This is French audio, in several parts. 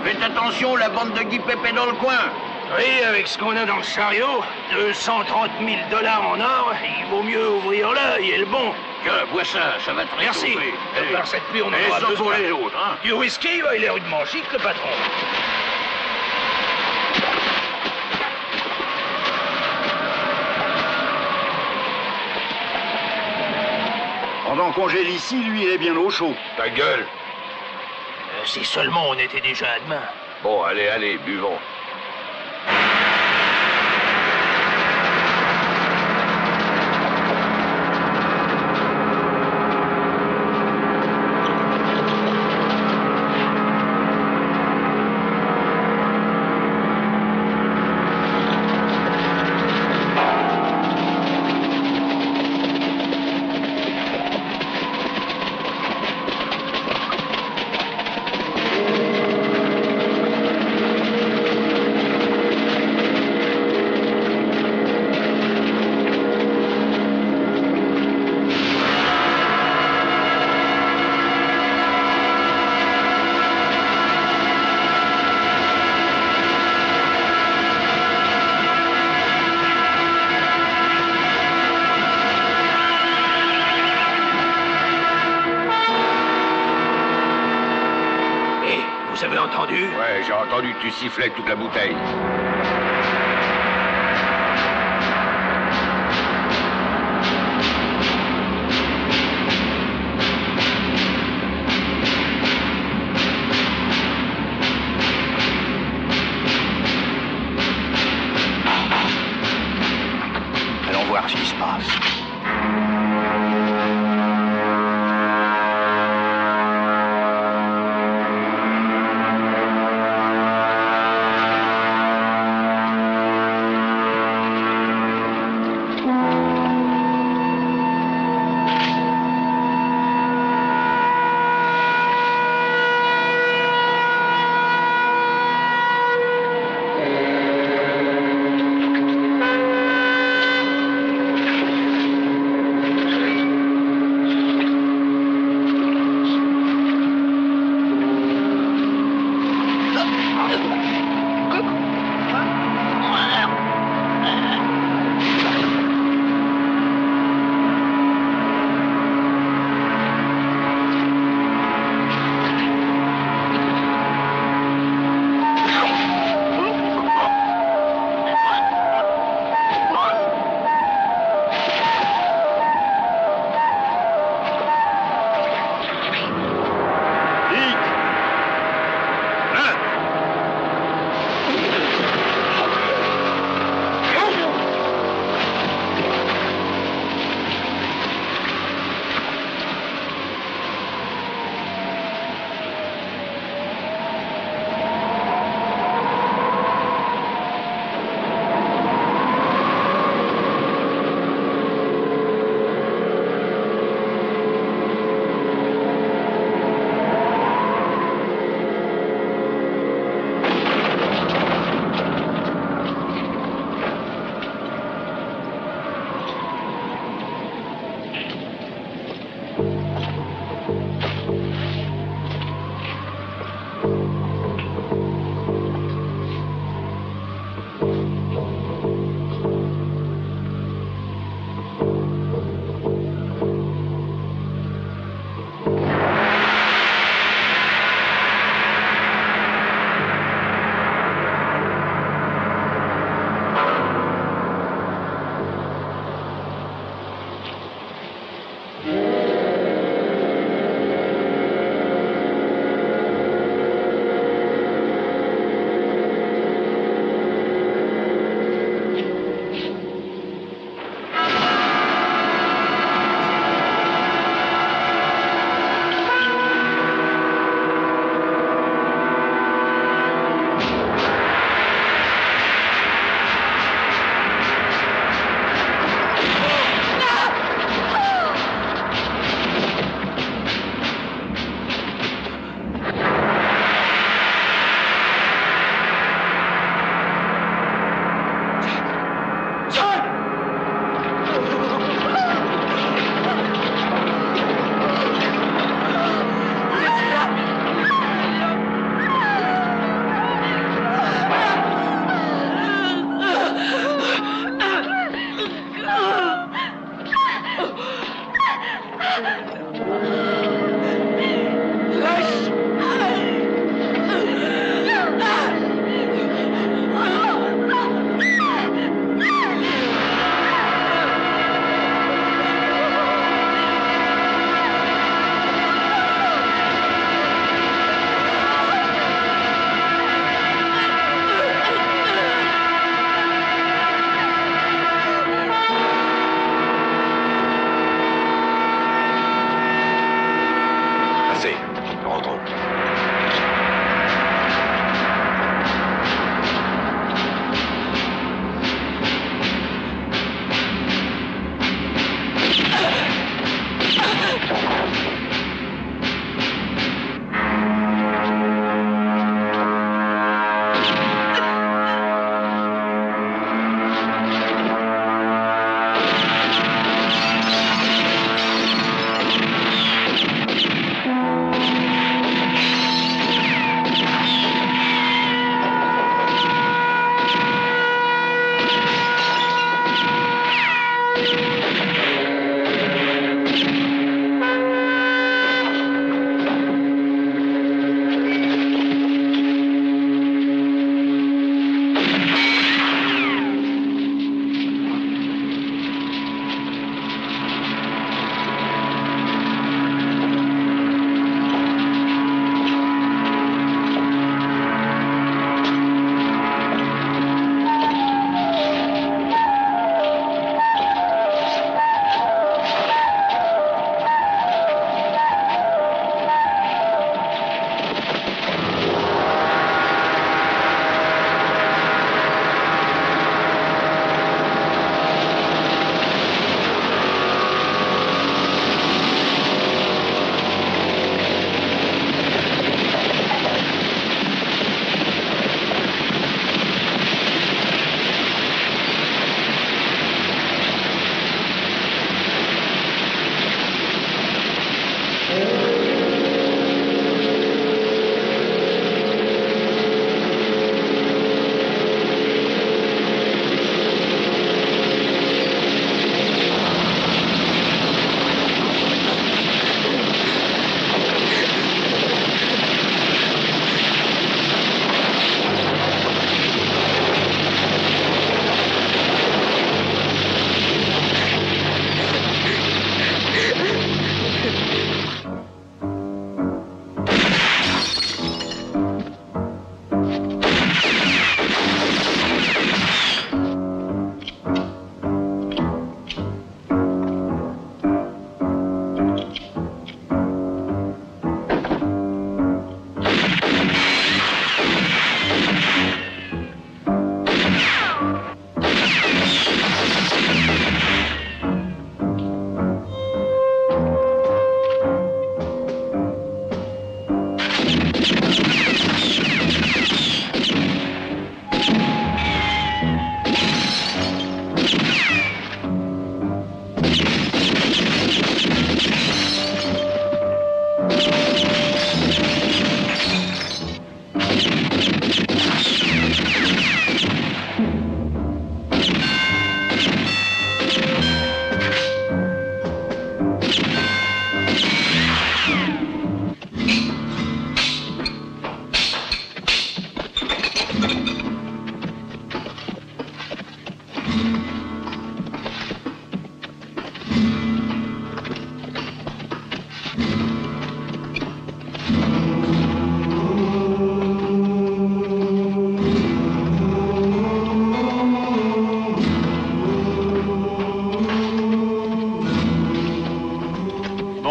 Faites attention, la bande de Guy Pépé dans le coin. Oui, avec ce qu'on a dans le chariot, 230 000 $ en or, il vaut mieux ouvrir l'œil et le bon. Tiens, bois ça va te Merci. réchauffer. Par cette pluie, on en Et aura ça besoin. pour les autres, hein. Du whisky, il est rudement chic, le patron. Pendant qu'on gèle ici, lui, il est bien au chaud. Ta gueule. Si seulement on était déjà à demain. Bon, allez, buvons. Vous avez entendu? Ouais, j'ai entendu que tu sifflais toute la bouteille. Allons voir ce qui se passe.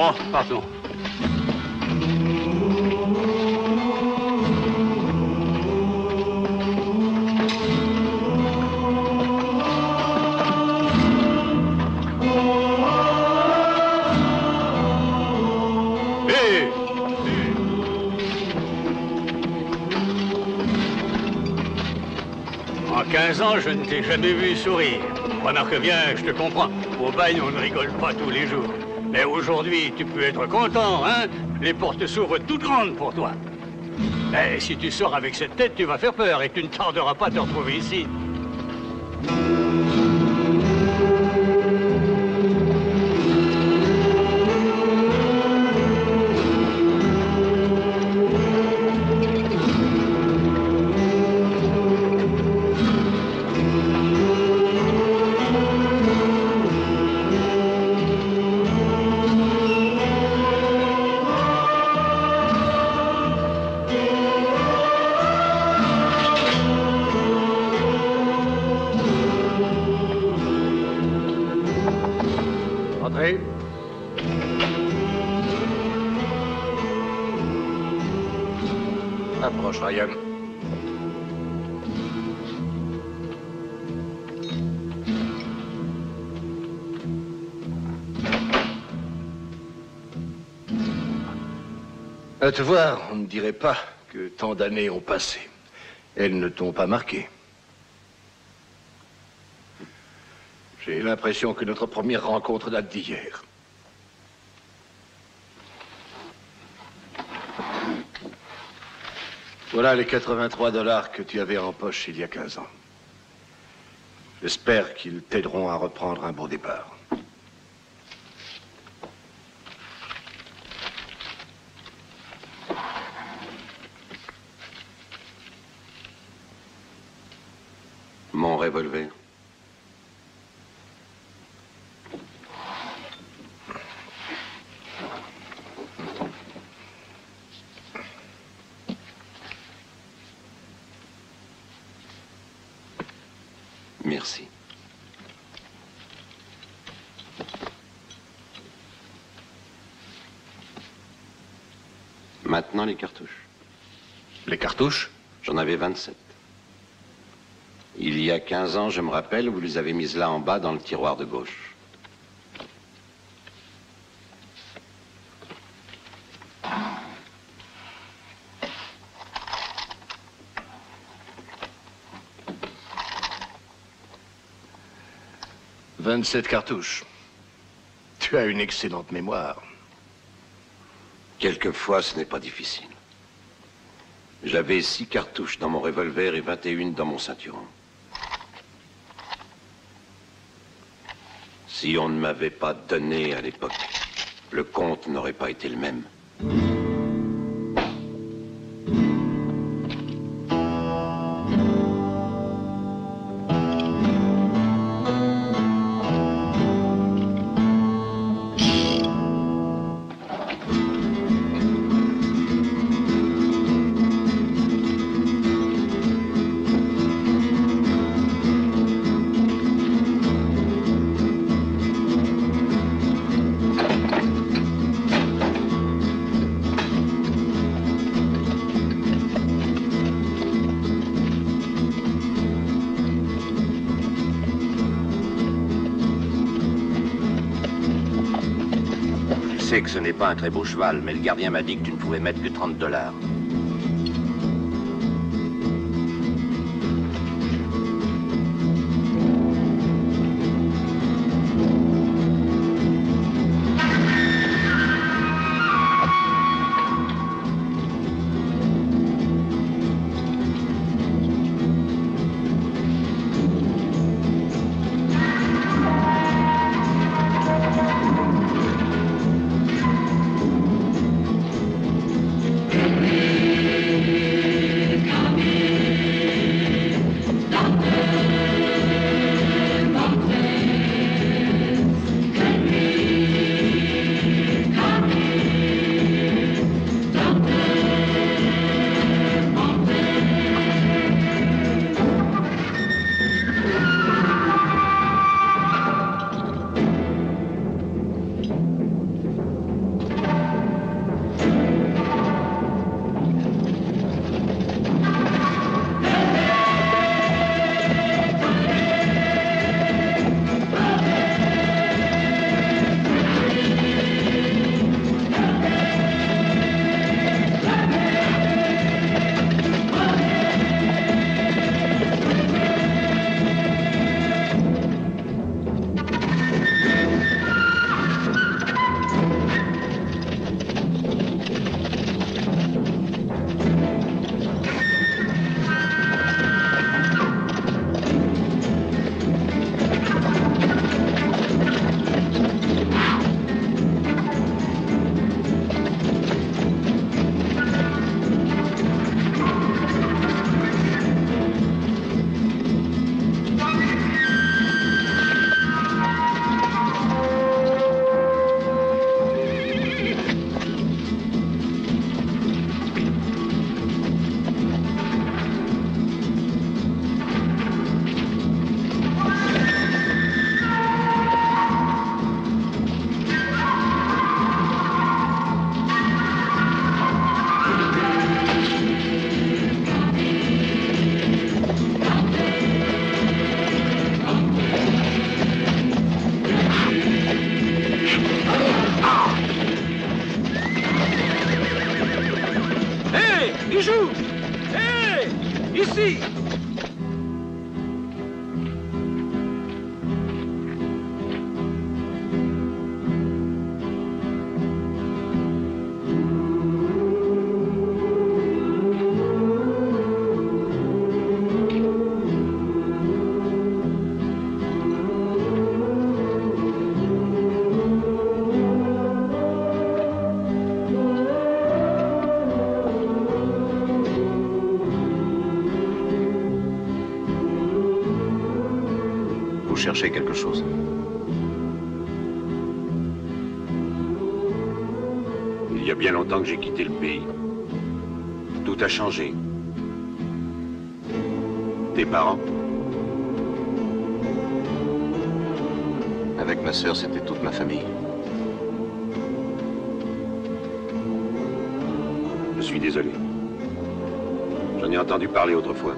Bon, partons. En 15 ans, je ne t'ai jamais vu sourire. Remarque bien, je te comprends. Au bagne, on ne rigole pas tous les jours. Mais aujourd'hui, tu peux être content, hein? Les portes s'ouvrent toutes grandes pour toi. Mais si tu sors avec cette tête, tu vas faire peur et tu ne tarderas pas à te retrouver ici. Entrez. Approche, Ryan. À te voir, on ne dirait pas que tant d'années ont passé. Elles ne t'ont pas marqué. J'ai l'impression que notre première rencontre date d'hier. Voilà les 83 $ que tu avais en poche il y a 15 ans. J'espère qu'ils t'aideront à reprendre un beau départ. Mon revolver. Merci. Maintenant, les cartouches. Les cartouches? J'en avais 27. Il y a 15 ans, je me rappelle, vous les avez mises là en bas dans le tiroir de gauche. « 27 cartouches. Tu as une excellente mémoire. » Quelquefois, ce n'est pas difficile. J'avais 6 cartouches dans mon revolver et 21 dans mon ceinturon. Si on ne m'avait pas donné à l'époque, le compte n'aurait pas été le même. Je sais que ce n'est pas un très beau cheval, mais le gardien m'a dit que tu ne pouvais mettre que 30 $. cherchez quelque chose. Il y a bien longtemps que j'ai quitté le pays. Tout a changé. Tes parents? Avec ma sœur, c'était toute ma famille. Je suis désolé. J'en ai entendu parler autrefois.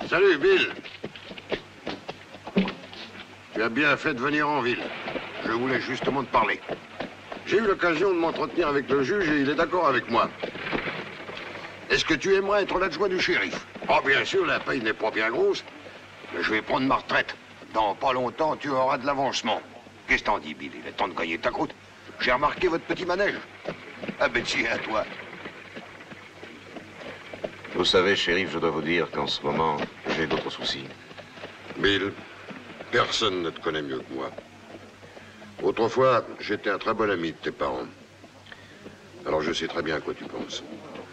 Salut, Bill. Tu as bien fait de venir en ville. Je voulais justement te parler. J'ai eu l'occasion de m'entretenir avec le juge et il est d'accord avec moi. Est-ce que tu aimerais être l'adjoint du shérif? Oh, bien sûr, la paye n'est pas bien grosse, mais je vais prendre ma retraite. Dans pas longtemps, tu auras de l'avancement. Qu'est-ce que t'en dis, Bill? Il est temps de gagner ta croûte. J'ai remarqué votre petit manège. Ah ben tiens, à toi. Vous savez, shérif, je dois vous dire qu'en ce moment, j'ai d'autres soucis. Bill, personne ne te connaît mieux que moi. Autrefois, j'étais un très bon ami de tes parents. Alors je sais très bien à quoi tu penses.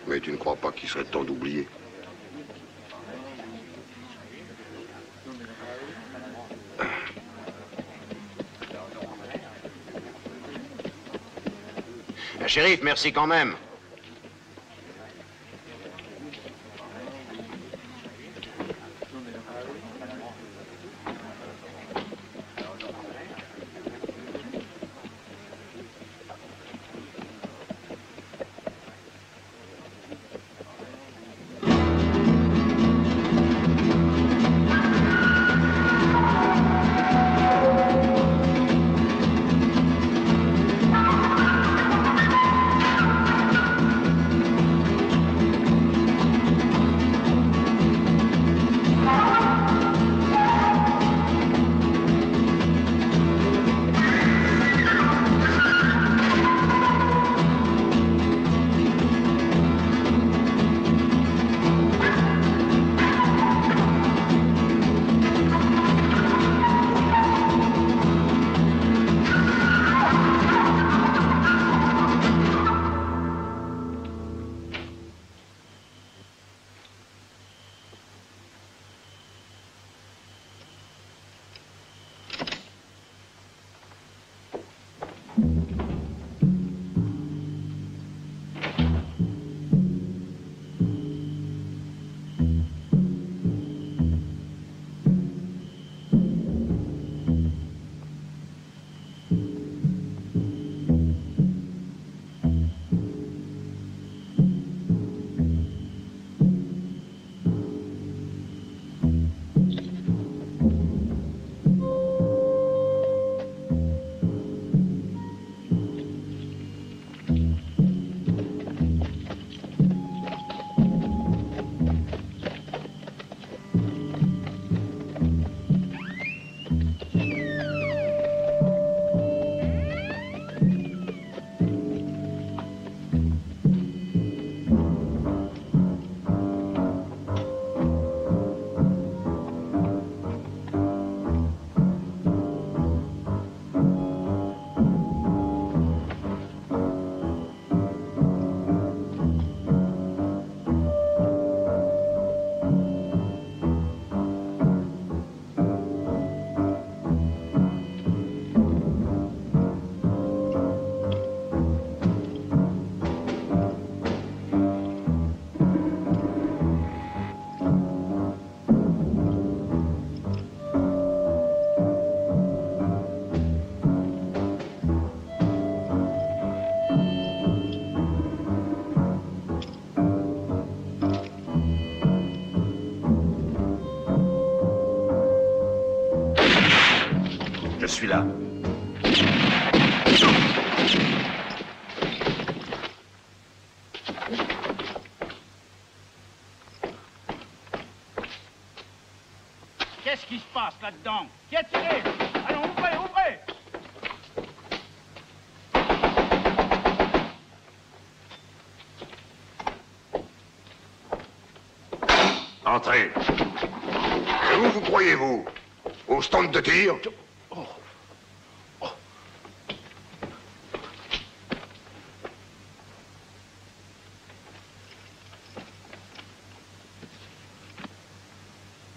Mais tu ne crois pas qu'il serait temps d'oublier? Shérif, merci quand même. Je suis là. Qu'est-ce qui se passe là-dedans? Qui a tiré? Allons, ouvrez, ouvrez! Entrez. Et où vous croyez-vous? Au stand de tir?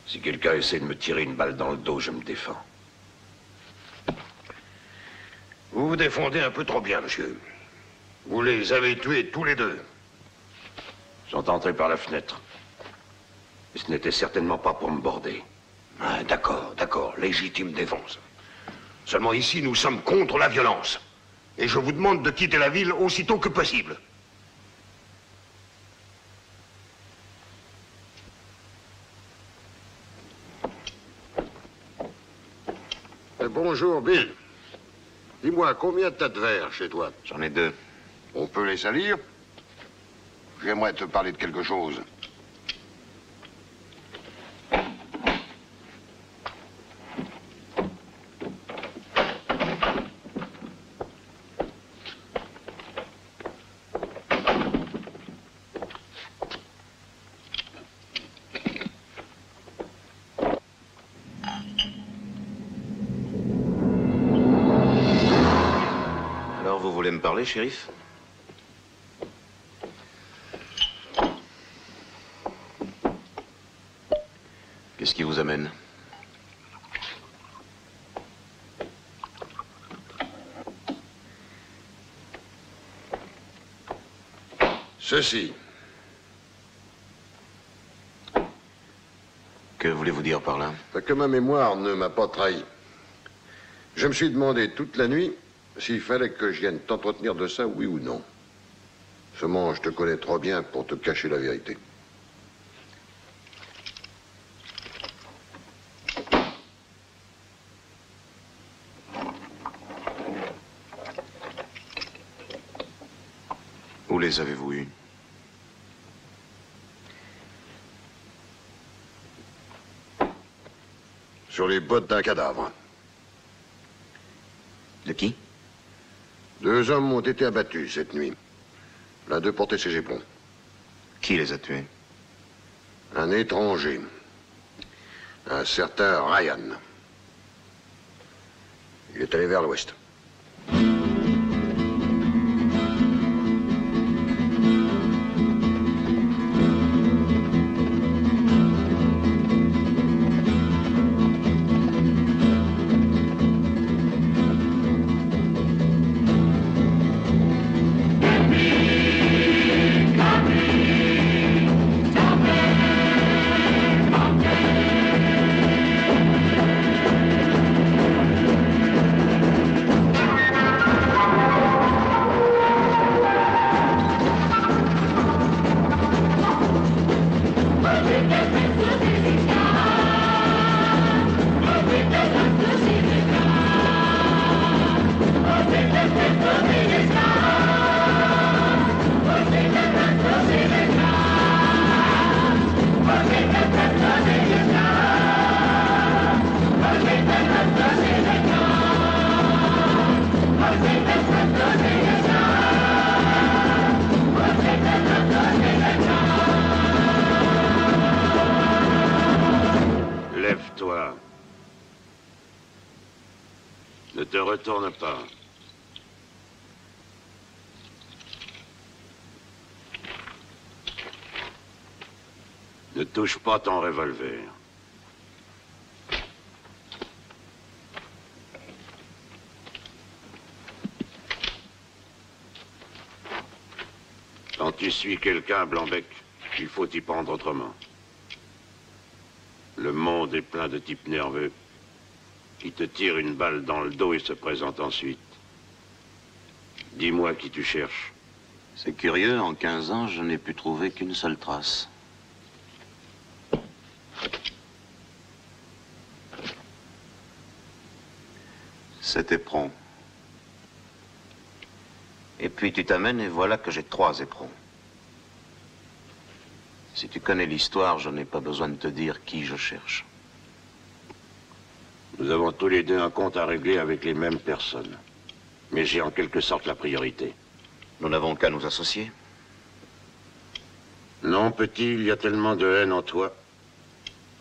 Si quelqu'un essaie de me tirer une balle dans le dos, je me défends. Vous vous défendez un peu trop bien, monsieur. Vous les avez tués tous les deux. Ils sont entrés par la fenêtre. Et ce n'était certainement pas pour me border. Ah, d'accord, d'accord, légitime défense. Seulement ici, nous sommes contre la violence. Et je vous demande de quitter la ville aussitôt que possible. Bonjour, Bill. Dis-moi, combien t'as de verres chez toi? J'en ai 2. On peut les salir? J'aimerais te parler de quelque chose. Vous voulez me parler, shérif? Qu'est-ce qui vous amène? Ceci. Que voulez-vous dire par là? Que ma mémoire ne m'a pas trahi. Je me suis demandé toute la nuit s'il fallait que je vienne t'entretenir de ça, oui ou non. Seulement, je te connais trop bien pour te cacher la vérité. Où les avez-vous eus? Sur les bottes d'un cadavre. De qui? 2 hommes ont été abattus cette nuit. L'un d'eux portait ses éperons. Qui les a tués? Un étranger. Un certain Ryan. Il est allé vers l'ouest. Lève-toi. Ne te retourne pas. Ne touche pas ton revolver. Quand tu suis quelqu'un, Blanc-Bec, il faut t'y prendre autrement. Le monde est plein de types nerveux qui te tirent une balle dans le dos et se présentent ensuite. Dis-moi qui tu cherches. C'est curieux, en 15 ans, je n'ai pu trouver qu'une seule trace. 7 éperons. Et puis tu t'amènes et voilà que j'ai 3 éperons. Si tu connais l'histoire, je n'ai pas besoin de te dire qui je cherche. Nous avons tous les deux un compte à régler avec les mêmes personnes. Mais j'ai en quelque sorte la priorité. Nous n'avons qu'à nous associer. Non, petit, il y a tellement de haine en toi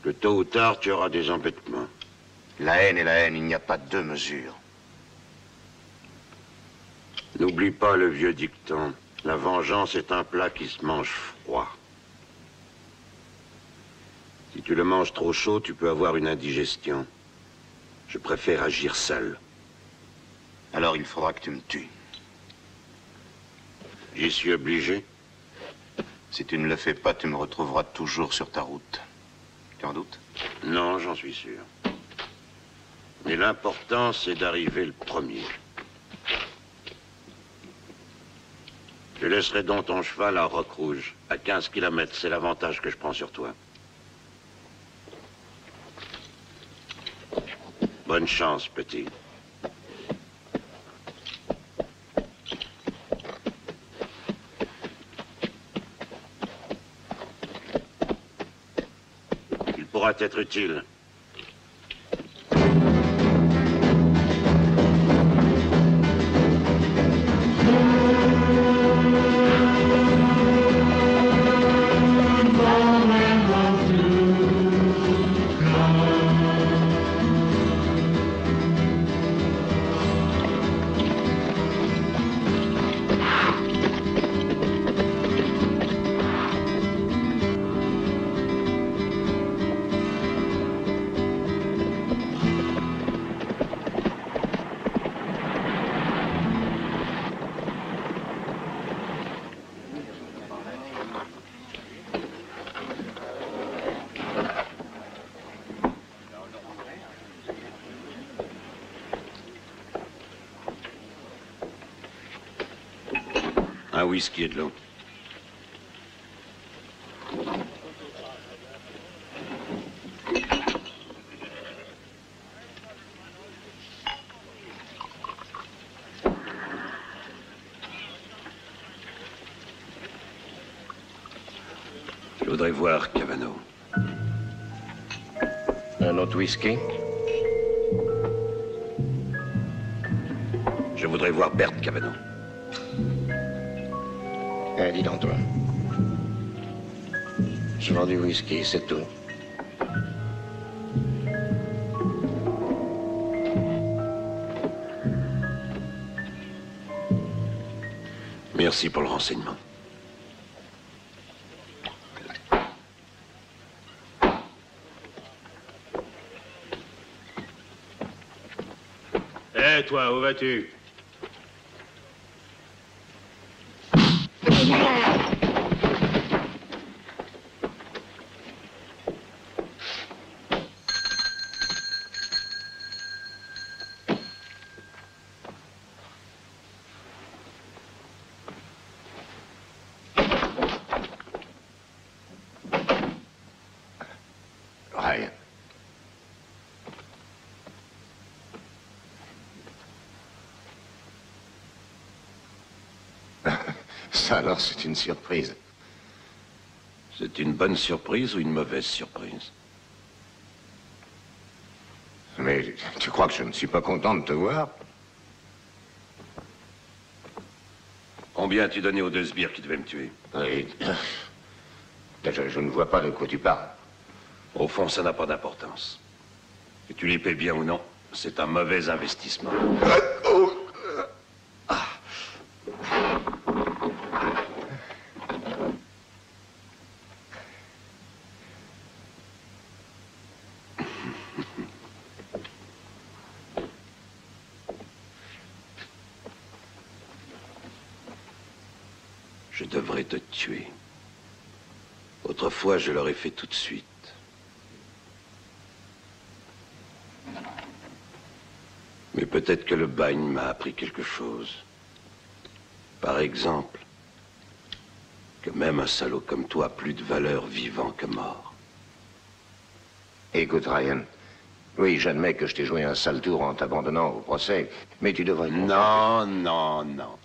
que tôt ou tard, tu auras des embêtements. La haine et la haine, il n'y a pas de 2 mesures. N'oublie pas le vieux dicton. La vengeance est un plat qui se mange froid. Si tu le manges trop chaud, tu peux avoir une indigestion. Je préfère agir seul. Alors il faudra que tu me tues. J'y suis obligé. Si tu ne le fais pas, tu me retrouveras toujours sur ta route. Tu en doutes? Non, j'en suis sûr. Mais l'important, c'est d'arriver le premier. Je laisserai donc ton cheval à Roc Rouge, à 15 km. C'est l'avantage que je prends sur toi. Bonne chance, petit. Il pourra t'être utile. Un whisky et de l'eau. Je voudrais voir Cavano. Un autre whisky? Je voudrais voir Bert Cavano. Dis donc, toi. Je vends du whisky, c'est tout. Merci pour le renseignement. Hé, toi, où vas-tu? Ryan. Ça alors, c'est une surprise. C'est une bonne surprise ou une mauvaise surprise? Mais tu crois que je ne suis pas content de te voir? Combien as-tu donné aux 2 sbires qui devaient me tuer? Oui. Je ne vois pas de quoi tu parles. Au fond, ça n'a pas d'importance. Que tu les paies bien ou non, c'est un mauvais investissement. Je devrais te tuer. Autrefois, je l'aurais fait tout de suite. Mais peut-être que le bagne m'a appris quelque chose. Par exemple, que même un salaud comme toi a plus de valeur vivant que mort. Écoute, Ryan, Oui, j'admets que je t'ai joué un sale tour en t'abandonnant au procès, mais tu devrais... Non, non, non.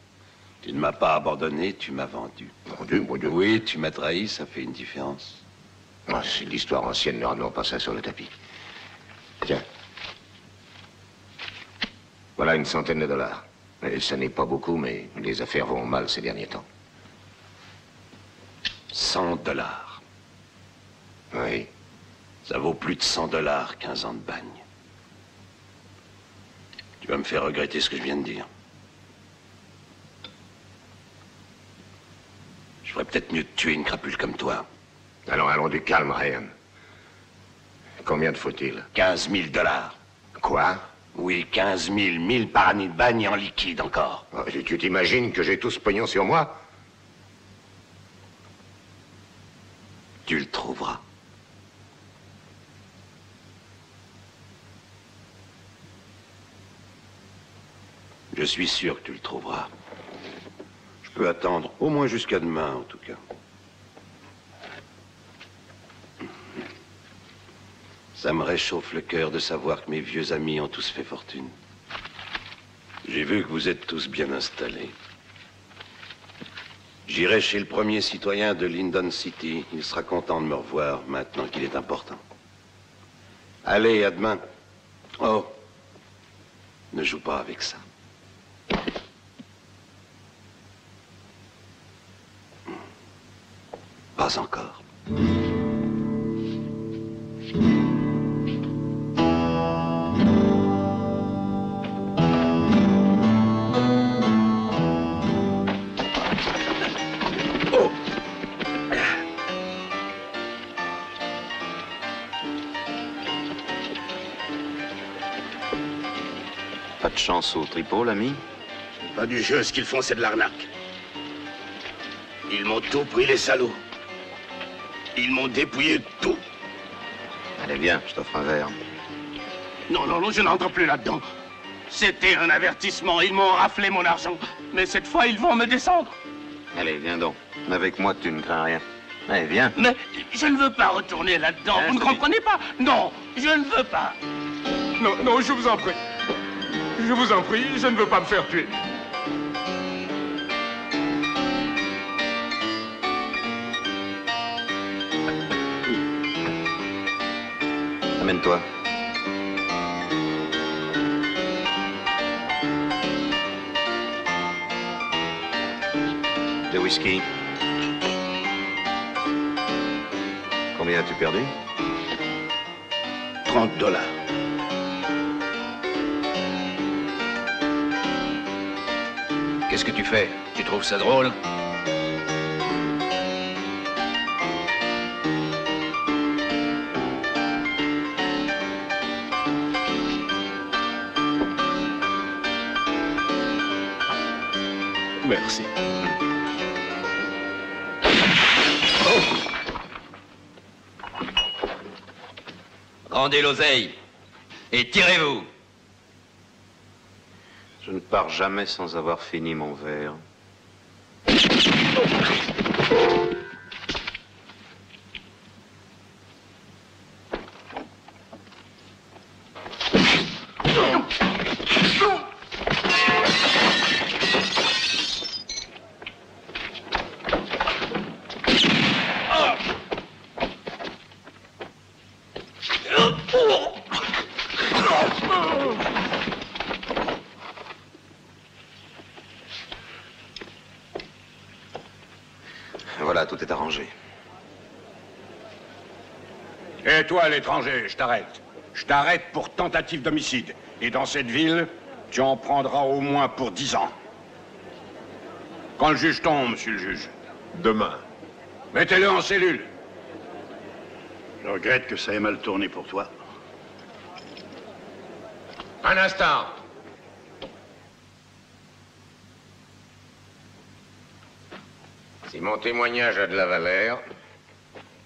Tu ne m'as pas abandonné, tu m'as vendu. Vendu, mon Dieu. Oui, tu m'as trahi, ça fait une différence. Ah, c'est l'histoire ancienne, ne ramenons pas ça sur le tapis. Tiens. Voilà une centaine de dollars. Et ça n'est pas beaucoup, mais les affaires vont mal ces derniers temps. $100. Oui. Ça vaut plus de $100 15 ans de bagne. Tu vas me faire regretter ce que je viens de dire. Je ferais peut-être mieux de tuer une crapule comme toi. Allons du calme, Ryan. Combien te faut-il? 15 000 $. Quoi? Oui, 15 000, 1000 par année de bagne en liquide encore. Oh, tu t'imagines que j'ai tout ce pognon sur moi? Tu le trouveras. Je suis sûr que tu le trouveras. Je peux attendre, au moins jusqu'à demain, en tout cas. Ça me réchauffe le cœur de savoir que mes vieux amis ont tous fait fortune. J'ai vu que vous êtes tous bien installés. J'irai chez le premier citoyen de Lyndon City. Il sera content de me revoir maintenant qu'il est important. Allez, à demain. Oh, ne joue pas avec ça. Pas encore. Pas de chance au tripot, l'ami? Pas du jeu, ce qu'ils font, c'est de l'arnaque. Ils m'ont tout pris, les salauds. Ils m'ont dépouillé de tout. Allez, viens, je t'offre un verre. Non, non, non, je n'entre plus là-dedans. C'était un avertissement, ils m'ont raflé mon argent. Mais cette fois, ils vont me descendre. Allez, viens donc. Avec moi, tu ne crains rien. Allez, viens. Mais je ne veux pas retourner là-dedans, vous ne comprenez pas? Non, je ne veux pas. Non, non, je vous en prie. Je vous en prie, je ne veux pas me faire tuer. Amène-toi. De whisky. Combien as-tu perdu? 30 $. Qu'est-ce que tu fais? Tu trouves ça drôle? Merci. Rendez l'oseille et tirez-vous. Je ne pars jamais sans avoir fini mon verre. Voilà, tout est arrangé. Et toi, l'étranger, je t'arrête. Je t'arrête pour tentative d'homicide. Et dans cette ville, tu en prendras au moins pour 10 ans. Quand le juge tombe, monsieur le juge. Demain. Mettez-le en cellule. Je regrette que ça ait mal tourné pour toi. Un instant. Si mon témoignage a de la valeur,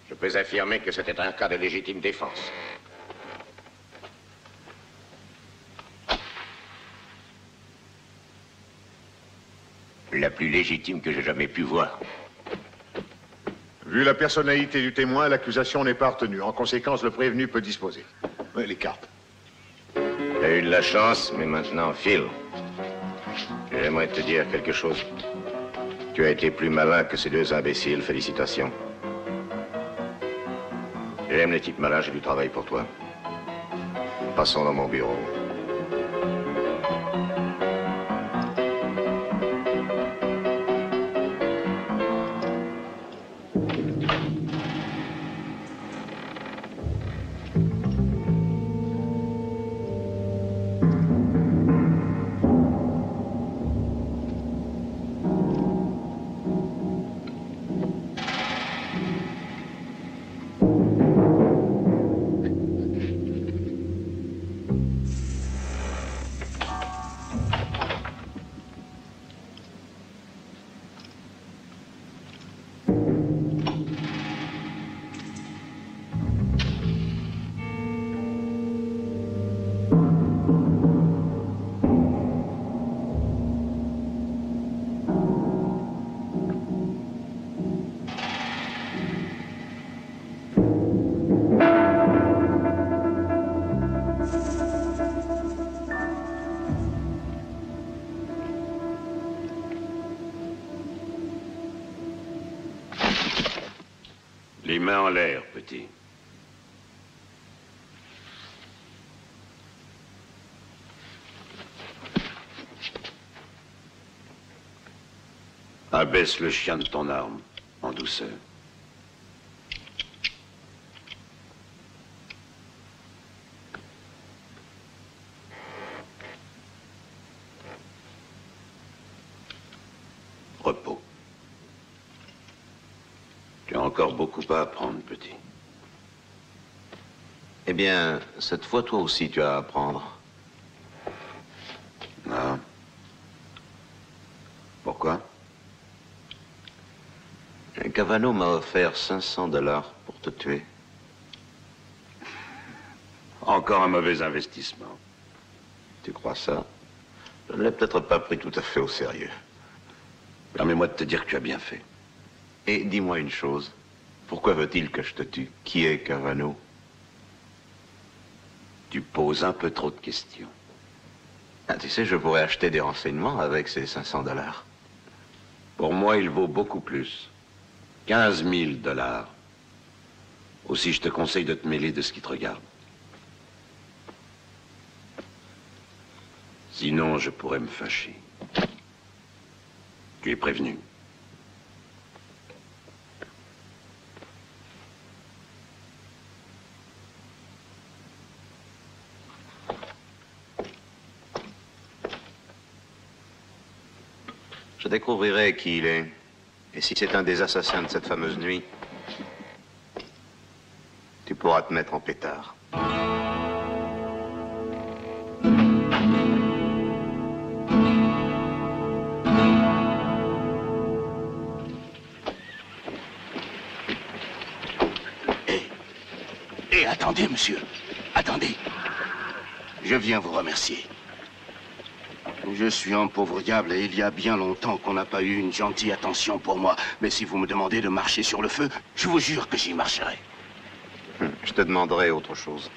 je peux affirmer que c'était un cas de légitime défense. La plus légitime que j'ai jamais pu voir. Vu la personnalité du témoin, l'accusation n'est pas retenue. En conséquence, le prévenu peut disposer. Les cartes. Tu as eu de la chance, mais maintenant, file. J'aimerais te dire quelque chose. Tu as été plus malin que ces deux imbéciles, félicitations. J'aime les types malins, j'ai du travail pour toi. Passons dans mon bureau. Les mains en l'air, petit. Abaisse le chien de ton arme, en douceur. Repos. Tu as encore beaucoup à apprendre, petit. Eh bien, cette fois, toi aussi, tu as à apprendre. Non. Pourquoi? Cavano m'a offert $500 pour te tuer. Encore un mauvais investissement. Tu crois ça? Je ne l'ai peut-être pas pris tout à fait au sérieux. Permets-moi de te dire que tu as bien fait. Et dis-moi une chose. Pourquoi veut-il que je te tue? Qui est Cavano? Tu poses un peu trop de questions. Ah, tu sais, je pourrais acheter des renseignements avec ces $500. Pour moi, il vaut beaucoup plus. $15 000. Aussi, je te conseille de te mêler de ce qui te regarde. Sinon, je pourrais me fâcher. Tu es prévenu. Je découvrirai qui il est. Et si c'est un des assassins de cette fameuse nuit, tu pourras te mettre en pétard. Attendez, monsieur. Attendez. Je viens vous remercier. Je suis un pauvre diable et il y a bien longtemps qu'on n'a pas eu une gentille attention pour moi. Mais si vous me demandez de marcher sur le feu, je vous jure que j'y marcherai. Je te demanderai autre chose.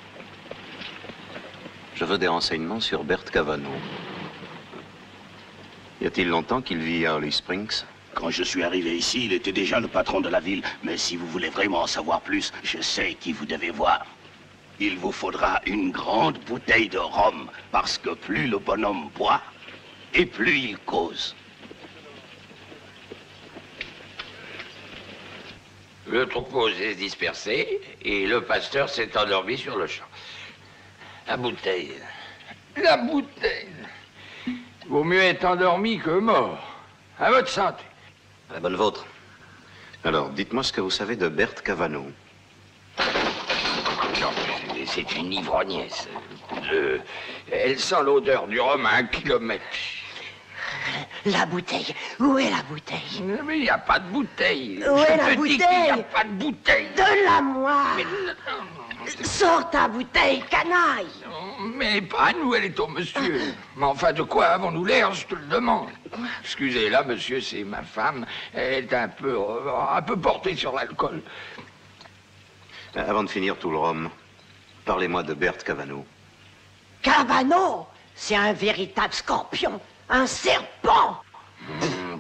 Je veux des renseignements sur Bert Cavano. Y a-t-il longtemps qu'il vit à Holly Springs? Quand je suis arrivé ici, il était déjà le patron de la ville. Mais si vous voulez vraiment en savoir plus, je sais qui vous devez voir. Il vous faudra une grande bouteille de rhum, parce que plus le bonhomme boit, et plus il cause. Le troupeau s'est dispersé et le pasteur s'est endormi sur le champ. La bouteille. La bouteille. Vaut mieux être endormi que mort. À votre santé. À la bonne vôtre. Alors, dites-moi ce que vous savez de Bert Cavano. C'est une ivrogniesse. Elle sent l'odeur du rhum à 1 kilomètre. La bouteille. Où est la bouteille? Mais il n'y a pas de bouteille. Où est la bouteille? Il n'y a pas de bouteille. Donne-la-moi. Sors ta bouteille, canaille. Mais pas à nous, elle est au monsieur. Mais enfin, de quoi avons-nous l'air, je te le demande. Excusez-la, monsieur, c'est ma femme. Elle est un peu portée sur l'alcool. Avant de finir tout le rhum, parlez-moi de Bert Cavano. Cavano, c'est un véritable scorpion, un serpent.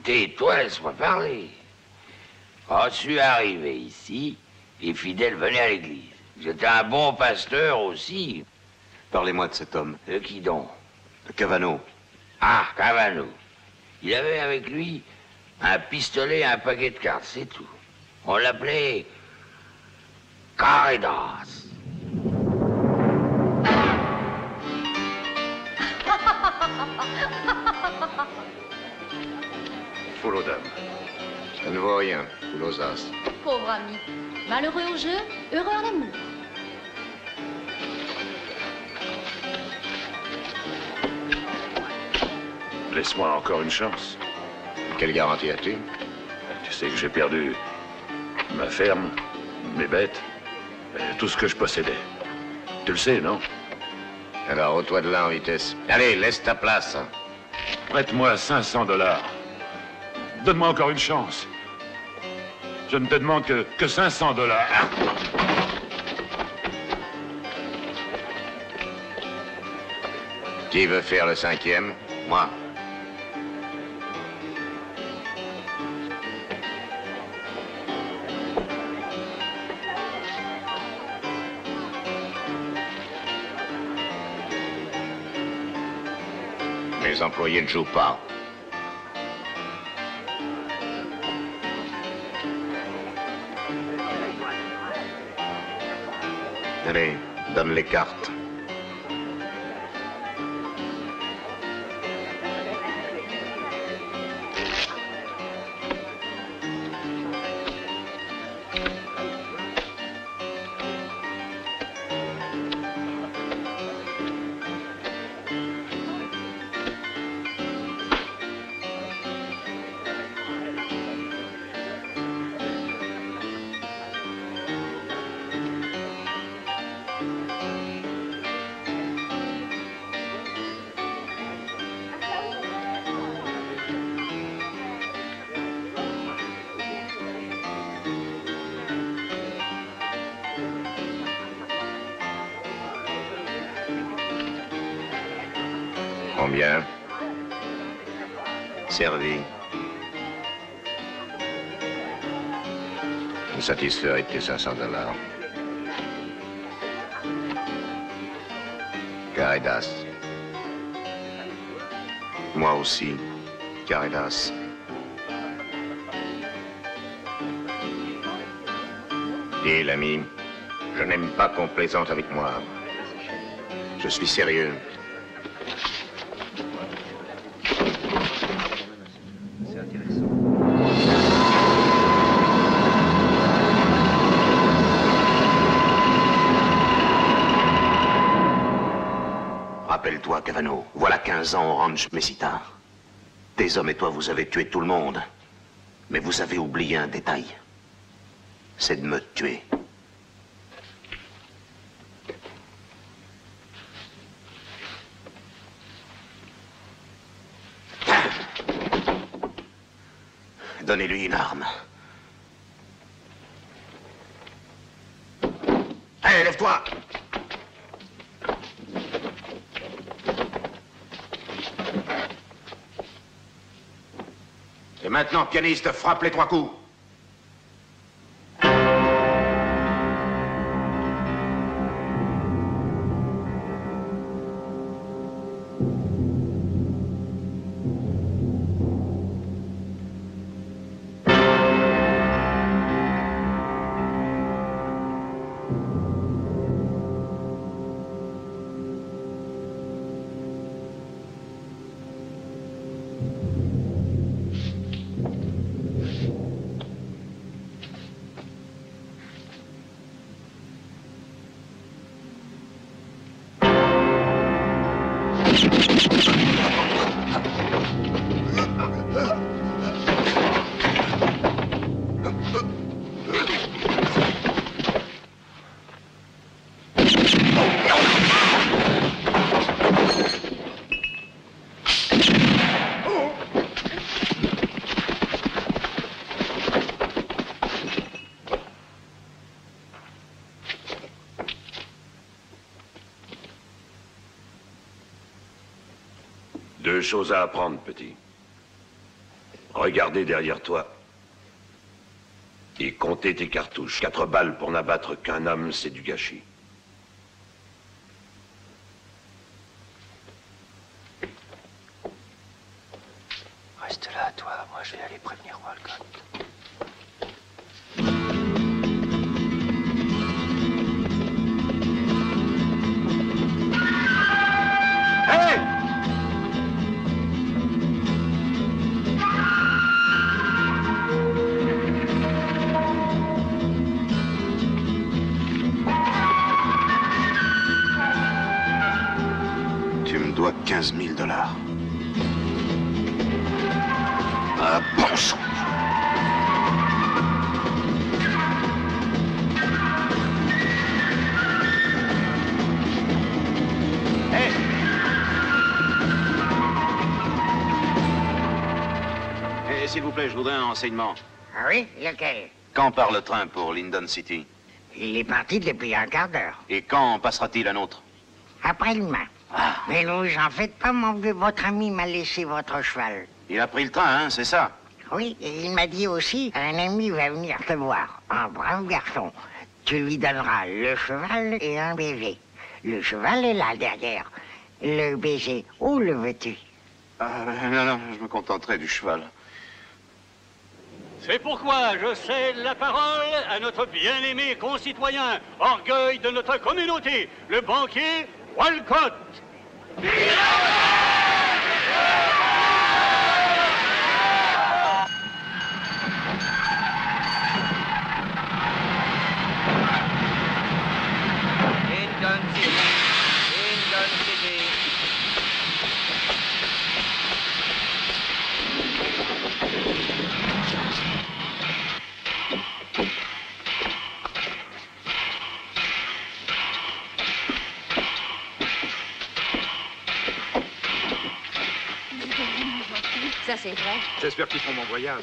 Tais-toi, laisse-moi parler. Quand je suis arrivé ici, les fidèles venaient à l'église. J'étais un bon pasteur aussi. Parlez-moi de cet homme. De qui donc? De Cavano. Ah, Cavano. Il avait avec lui un pistolet et un paquet de cartes, c'est tout. On l'appelait Caridas. Foule aux dames. Ça ne vaut rien, foule aux as. Pauvre ami. Malheureux au jeu, heureux en amour. Laisse-moi encore une chance. Quelle garantie as-tu? Tu sais que j'ai perdu ma ferme, mes bêtes, tout ce que je possédais. Tu le sais, non? Alors, ôte-toi de là en vitesse. Allez, laisse ta place. Prête-moi 500 $. Donne-moi encore une chance. Je ne te demande que 500 $. Qui veut faire le 5e? Moi. Mes employés ne jouent pas. Allez, donne les cartes. Combien? Servi. Me satisferai de tes 500 $. Caridas. Moi aussi, Caridas. Dis, l'ami, je n'aime pas qu'on plaisante avec moi. Je suis sérieux. Rappelle-toi, Cavano, voilà 15 ans au ranch Mesita. Tes hommes et toi, vous avez tué tout le monde. Mais vous avez oublié un détail. C'est de me tuer. Donnez-lui une arme. Hé, lève-toi! Et maintenant, pianiste, frappe les 3 coups. 2 choses à apprendre, petit. Regardez derrière toi. Et comptez tes cartouches. 4 balles pour n'abattre qu'un homme, c'est du gâchis. Reste là, toi. Moi, je vais aller prévenir Walcott. Hey! Tu me dois 15 000 $. Ah, bon sang. S'il vous plaît, je voudrais un renseignement. Ah oui, lequel? Quand part le train pour Lyndon City? Il est parti depuis un quart d'heure. Et quand passera-t-il à nôtre? Après-demain. Mais ne vous en faites pas, mon vieux, votre ami m'a laissé votre cheval. Il a pris le train, hein, c'est ça? Oui, et il m'a dit aussi, un ami va venir te voir, un brave garçon. Tu lui donneras le cheval et un baiser. Le cheval est là, derrière. Le baiser, où le veux-tu? Non, je me contenterai du cheval. C'est pourquoi je cède la parole à notre bien-aimé concitoyen, orgueil de notre communauté, le banquier Walcott. Ça, c'est vrai. J'espère qu'ils font mon voyage.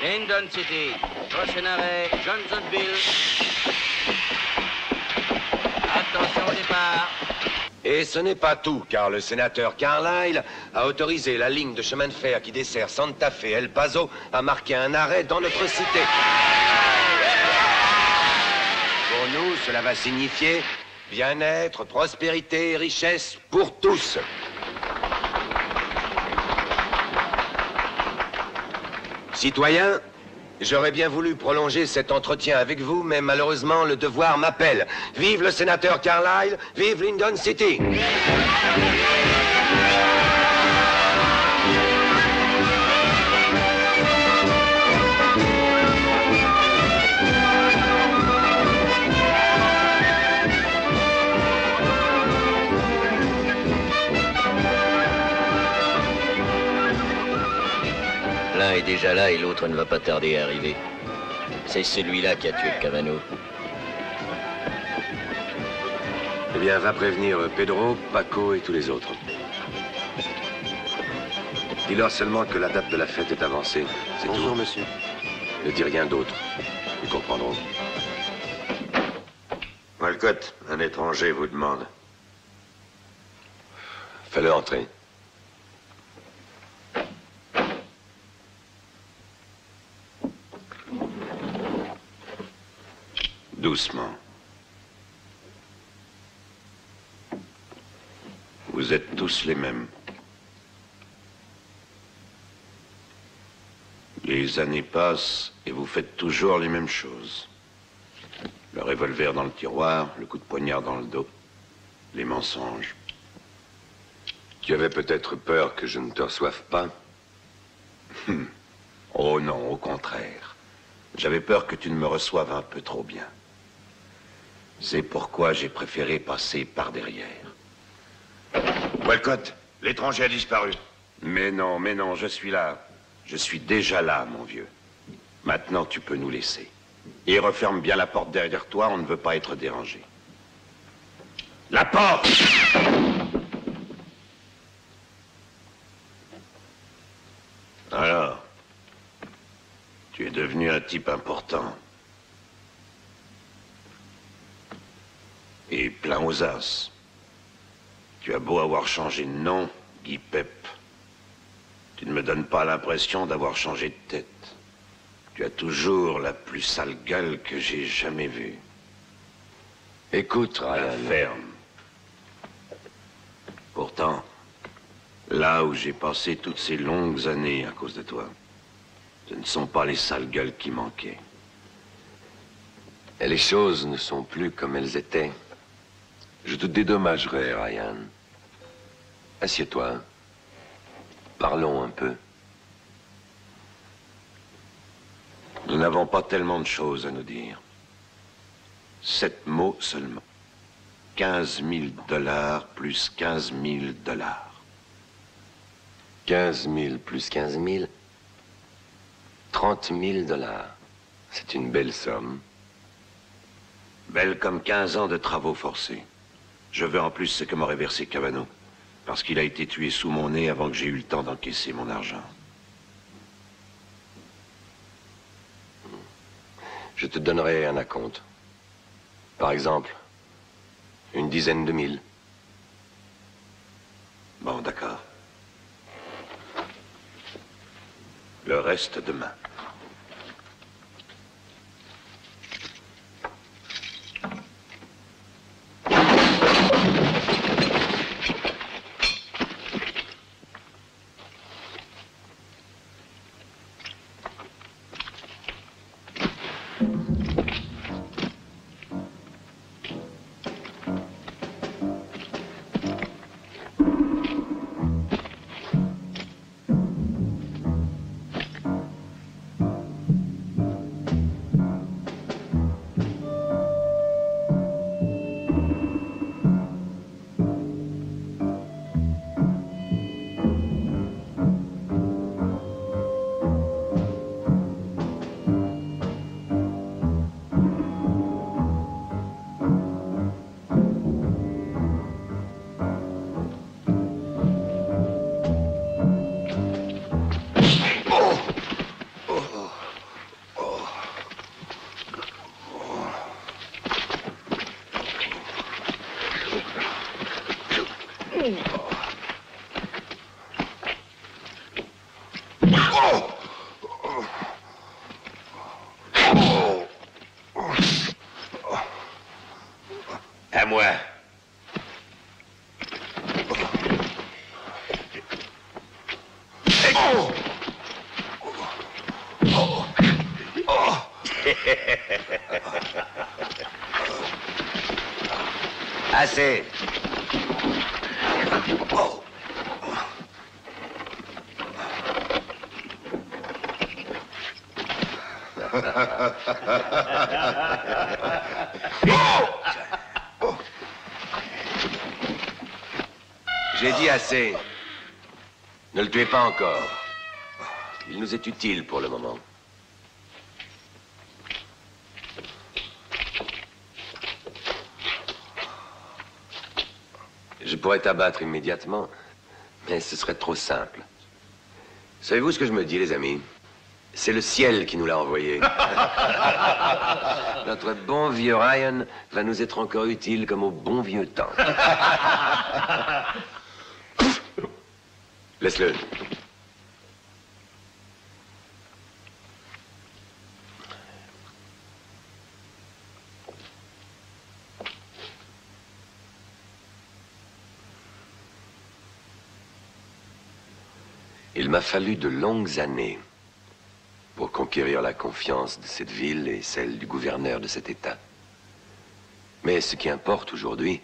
Lyndon City. Prochain arrêt, Johnsonville. Attention au départ. Et ce n'est pas tout, car le sénateur Carlyle a autorisé la ligne de chemin de fer qui dessert Santa Fe El Paso à marquer un arrêt dans notre cité. Pour nous, cela va signifier bien-être, prospérité et richesse pour tous. Citoyens, j'aurais bien voulu prolonger cet entretien avec vous, mais malheureusement, le devoir m'appelle. Vive le sénateur Carlyle, vive Lyndon City! L'un est déjà là et l'autre ne va pas tarder à arriver. C'est celui-là qui a tué Cavano. Eh bien, va prévenir Pedro, Paco et tous les autres. Dis-leur seulement que la date de la fête est avancée. C'est Bonjour, tout. monsieur. Ne dis rien d'autre. Ils comprendront. Walcott, un étranger vous demande. Fais-le entrer. Doucement. Vous êtes tous les mêmes. Les années passent et vous faites toujours les mêmes choses. Le revolver dans le tiroir, le coup de poignard dans le dos, les mensonges. Tu avais peut-être peur que je ne te reçoive pas? Oh non, au contraire. J'avais peur que tu ne me reçoives un peu trop bien. C'est pourquoi j'ai préféré passer par derrière. Walcott, l'étranger a disparu. Mais non, je suis là. Je suis déjà là, mon vieux. Maintenant, tu peux nous laisser. Et referme bien la porte derrière toi, on ne veut pas être dérangé. La porte! Alors, tu es devenu un type important. Et plein aux as. Tu as beau avoir changé de nom, Guy Pep. Tu ne me donnes pas l'impression d'avoir changé de tête. Tu as toujours la plus sale gueule que j'ai jamais vue. Écoute, Ryan. Ferme. Pourtant, là où j'ai passé toutes ces longues années à cause de toi, ce ne sont pas les sales gueules qui manquaient. Et les choses ne sont plus comme elles étaient. Je te dédommagerai, Ryan. Assieds-toi. Parlons un peu. Nous n'avons pas tellement de choses à nous dire. 7 mots seulement. 15 000 $ plus 15 000 $. 15 000 plus 15 000. 30 000 $. C'est une belle somme. Belle comme 15 ans de travaux forcés. Je veux en plus ce que m'aurait versé Cavano, parce qu'il a été tué sous mon nez avant que j'ai eu le temps d'encaisser mon argent. Je te donnerai un acompte. Par exemple, une dizaine de mille. Bon, d'accord. Le reste demain. À moi. Assez. J'ai dit assez. Ne le tuez pas encore. Il nous est utile pour le moment. Je pourrais t'abattre immédiatement, mais ce serait trop simple. Savez-vous ce que je me dis, les amis? C'est le ciel qui nous l'a envoyé. Notre bon vieux Ryan va nous être encore utile comme au bon vieux temps. Laisse-le. Il m'a fallu de longues années pour conquérir la confiance de cette ville et celle du gouverneur de cet État. Mais ce qui importe aujourd'hui,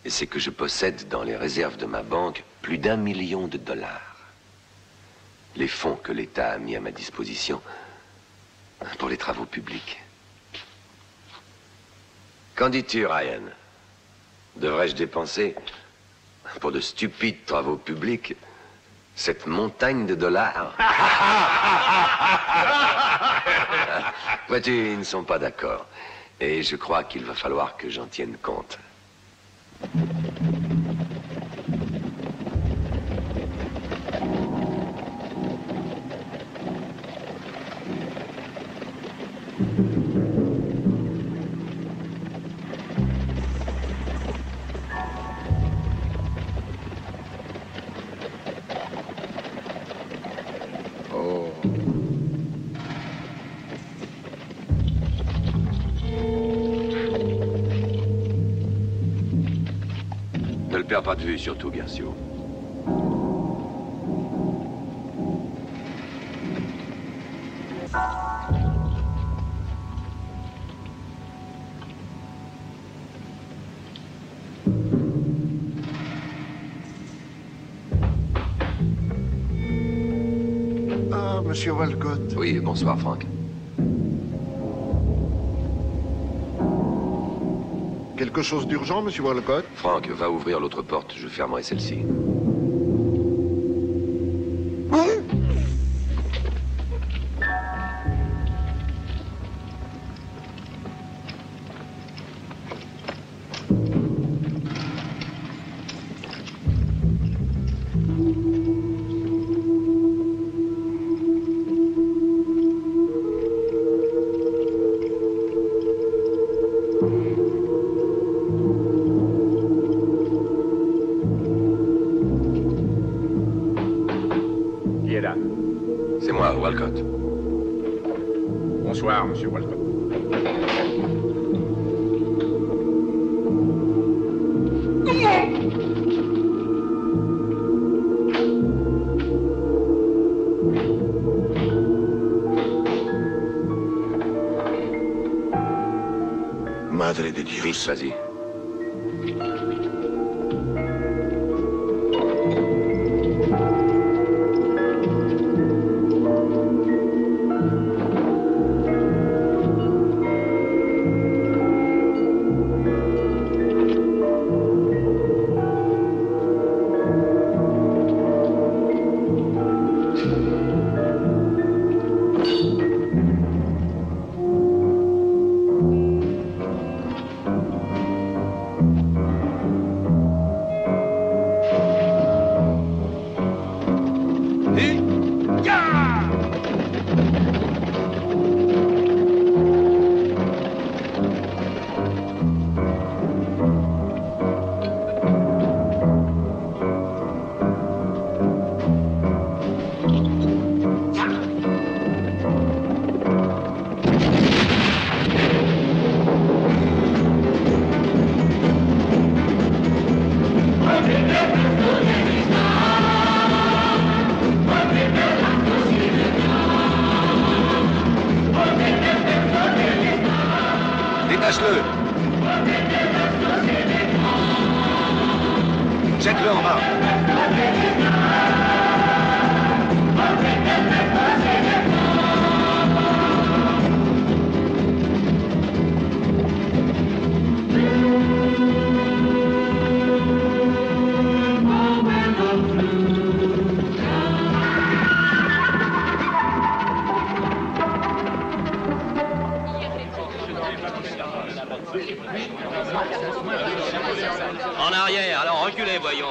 c'est que je possède dans les réserves de ma banque plus d'1 million de $. Les fonds que l'État a mis à ma disposition pour les travaux publics. Qu'en dis-tu, Ryan? Devrais-je dépenser pour de stupides travaux publics cette montagne de $? Vois-tu, ils ne sont pas d'accord. Et je crois qu'il va falloir que j'en tienne compte. Ne le perds pas de vue, surtout, Garcio. Ah, monsieur Walcott. Oui, bonsoir, Frank. Quelque chose d'urgent, monsieur Walcott? Frank, va ouvrir l'autre porte. Je fermerai celle-ci. C'est moi, Walcott. Bonsoir, monsieur Walcott. Madre de Dios. Vite, vas-y. Détache-le. Jette-le en bas. En arrière, alors reculez, voyons.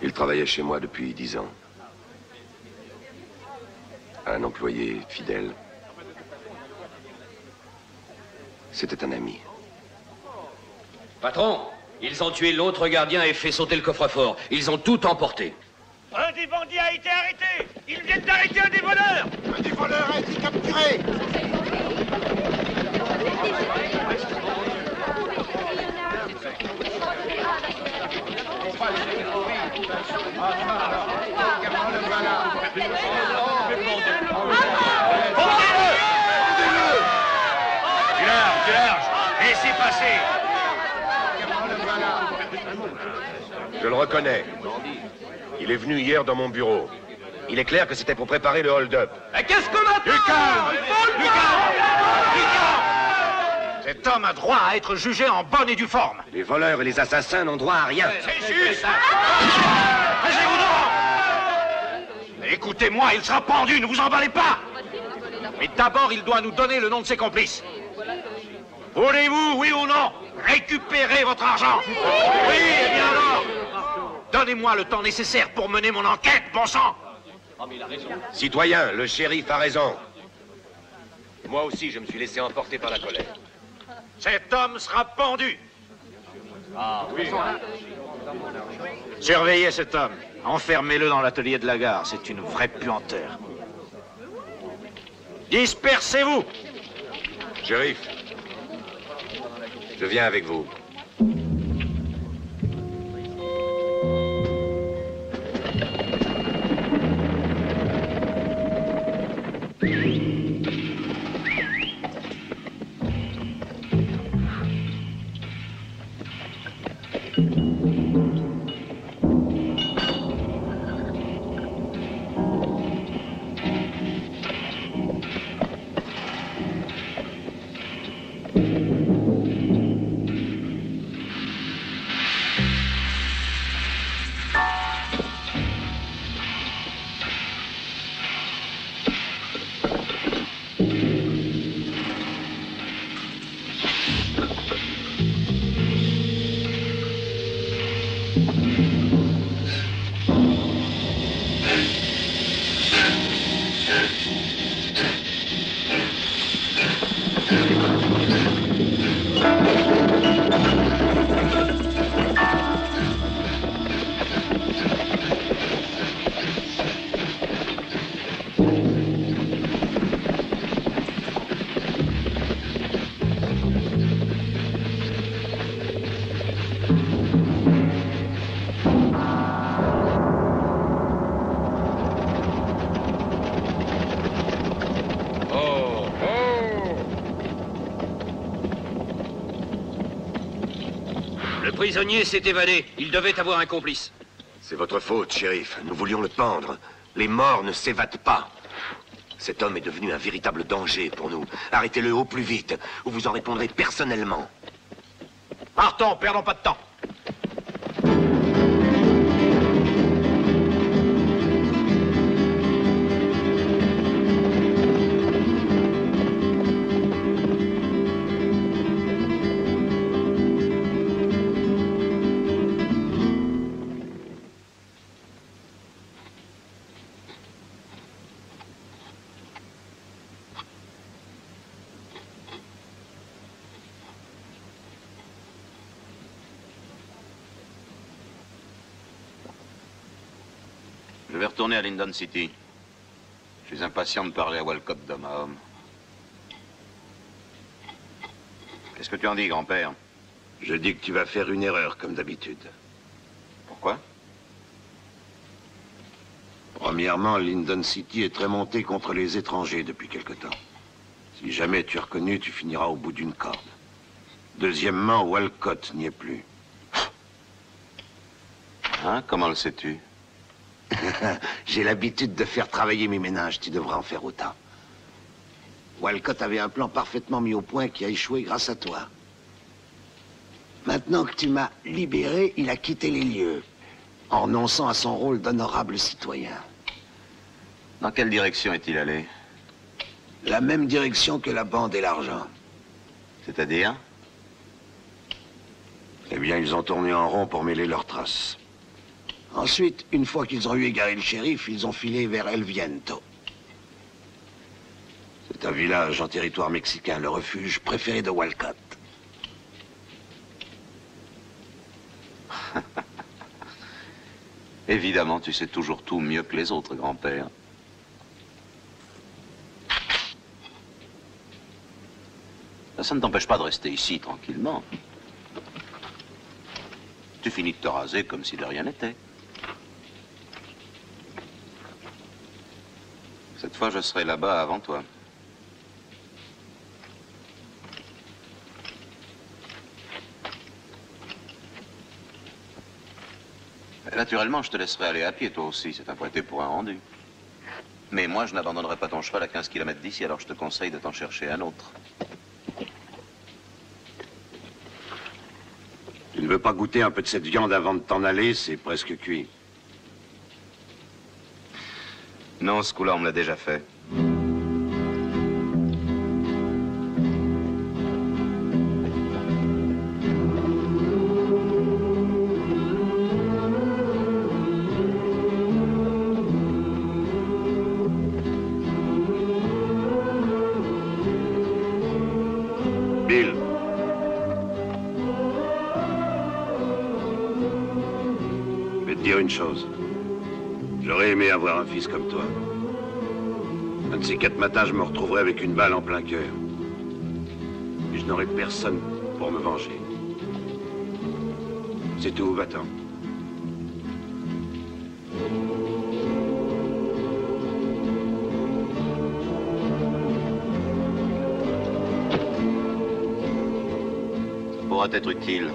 Il travaillait chez moi depuis 10 ans. Un employé fidèle. C'était un ami. Patron, ils ont tué l'autre gardien et fait sauter le coffre-fort. Ils ont tout emporté. Un des bandits a été arrêté. Ils viennent d'arrêter un des voleurs. Un des voleurs a été capturé. Du large, laissez passer. Je le reconnais. Il est venu hier dans mon bureau. Il est clair que c'était pour préparer le hold-up. Qu'est-ce qu'on attend? Du calme! Du calme! Cet homme a droit à être jugé en bonne et due forme. Les voleurs et les assassins n'ont droit à rien. C'est juste! Écoutez-moi, il sera pendu, ne vous emballez pas! Mais d'abord, il doit nous donner le nom de ses complices. Voulez-vous, oui ou non, récupérer votre argent? Oui, eh bien alors, donnez-moi le temps nécessaire pour mener mon enquête, bon sang! Citoyen, le shérif a raison. Moi aussi, je me suis laissé emporter par la colère. Cet homme sera pendu. Ah oui. Surveillez cet homme. Enfermez-le dans l'atelier de la gare. C'est une vraie puanteur. Dispersez-vous. Shérif, je viens avec vous. Le prisonnier s'est évadé. Il devait avoir un complice. C'est votre faute, shérif. Nous voulions le pendre. Les morts ne s'évadent pas. Cet homme est devenu un véritable danger pour nous. Arrêtez-le au plus vite, ou vous en répondrez personnellement. Partons, perdons pas de temps. Je vais retourner à Linden City. Je suis impatient de parler à Walcott d'homme à homme. Qu'est-ce que tu en dis, grand-père? Je dis que tu vas faire une erreur, comme d'habitude. Pourquoi? Premièrement, Linden City est très monté contre les étrangers depuis quelque temps. Si jamais tu es reconnu, tu finiras au bout d'une corde. Deuxièmement, Walcott n'y est plus. Hein? Comment le sais-tu? J'ai l'habitude de faire travailler mes ménages, tu devras en faire autant. Walcott avait un plan parfaitement mis au point qui a échoué grâce à toi. Maintenant que tu m'as libéré, il a quitté les lieux, en renonçant à son rôle d'honorable citoyen. Dans quelle direction est-il allé? La même direction que la bande et l'argent. C'est-à-dire? Eh bien, ils ont tourné en rond pour mêler leurs traces. Ensuite, une fois qu'ils ont eu égaré le shérif, ils ont filé vers El Viento. C'est un village en territoire mexicain, le refuge préféré de Walcott. Évidemment, tu sais toujours tout mieux que les autres, grand-père. Ça ne t'empêche pas de rester ici, tranquillement. Tu finis de te raser comme si de rien n'était. Cette fois, je serai là-bas avant toi. Et naturellement, je te laisserai aller à pied, toi aussi. C'est un pointé pour un rendu. Mais moi, je n'abandonnerai pas ton cheval à 15 km d'ici, alors je te conseille de t'en chercher un autre. Tu ne veux pas goûter un peu de cette viande avant de t'en aller? C'est presque cuit. Non, ce coup-là, on me l'a déjà fait. Bill, dire une chose. J'aurais aimé avoir un fils comme toi. Un de ces 4 matins, je me retrouverai avec une balle en plein cœur. Et je n'aurai personne pour me venger. C'est tout, va-t'en. Ça pourra être utile.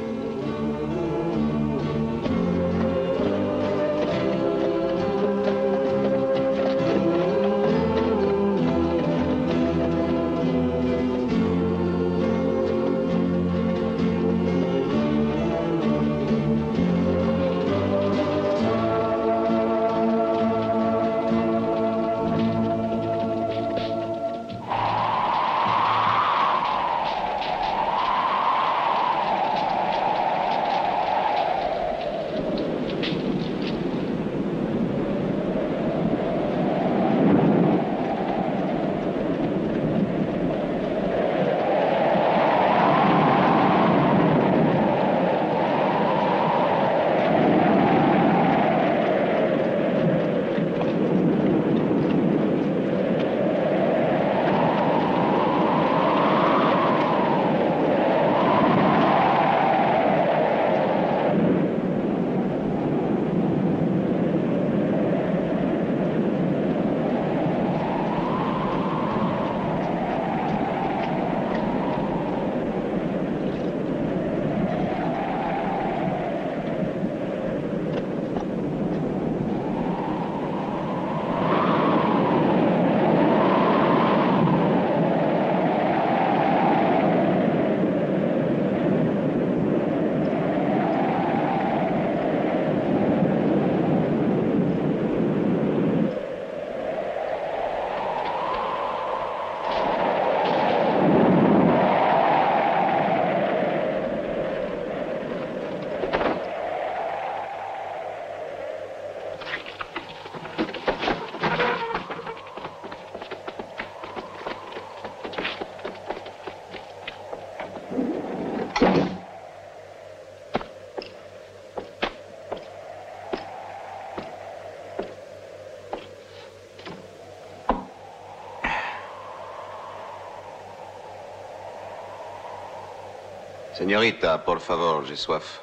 Señorita, por favor, j'ai soif.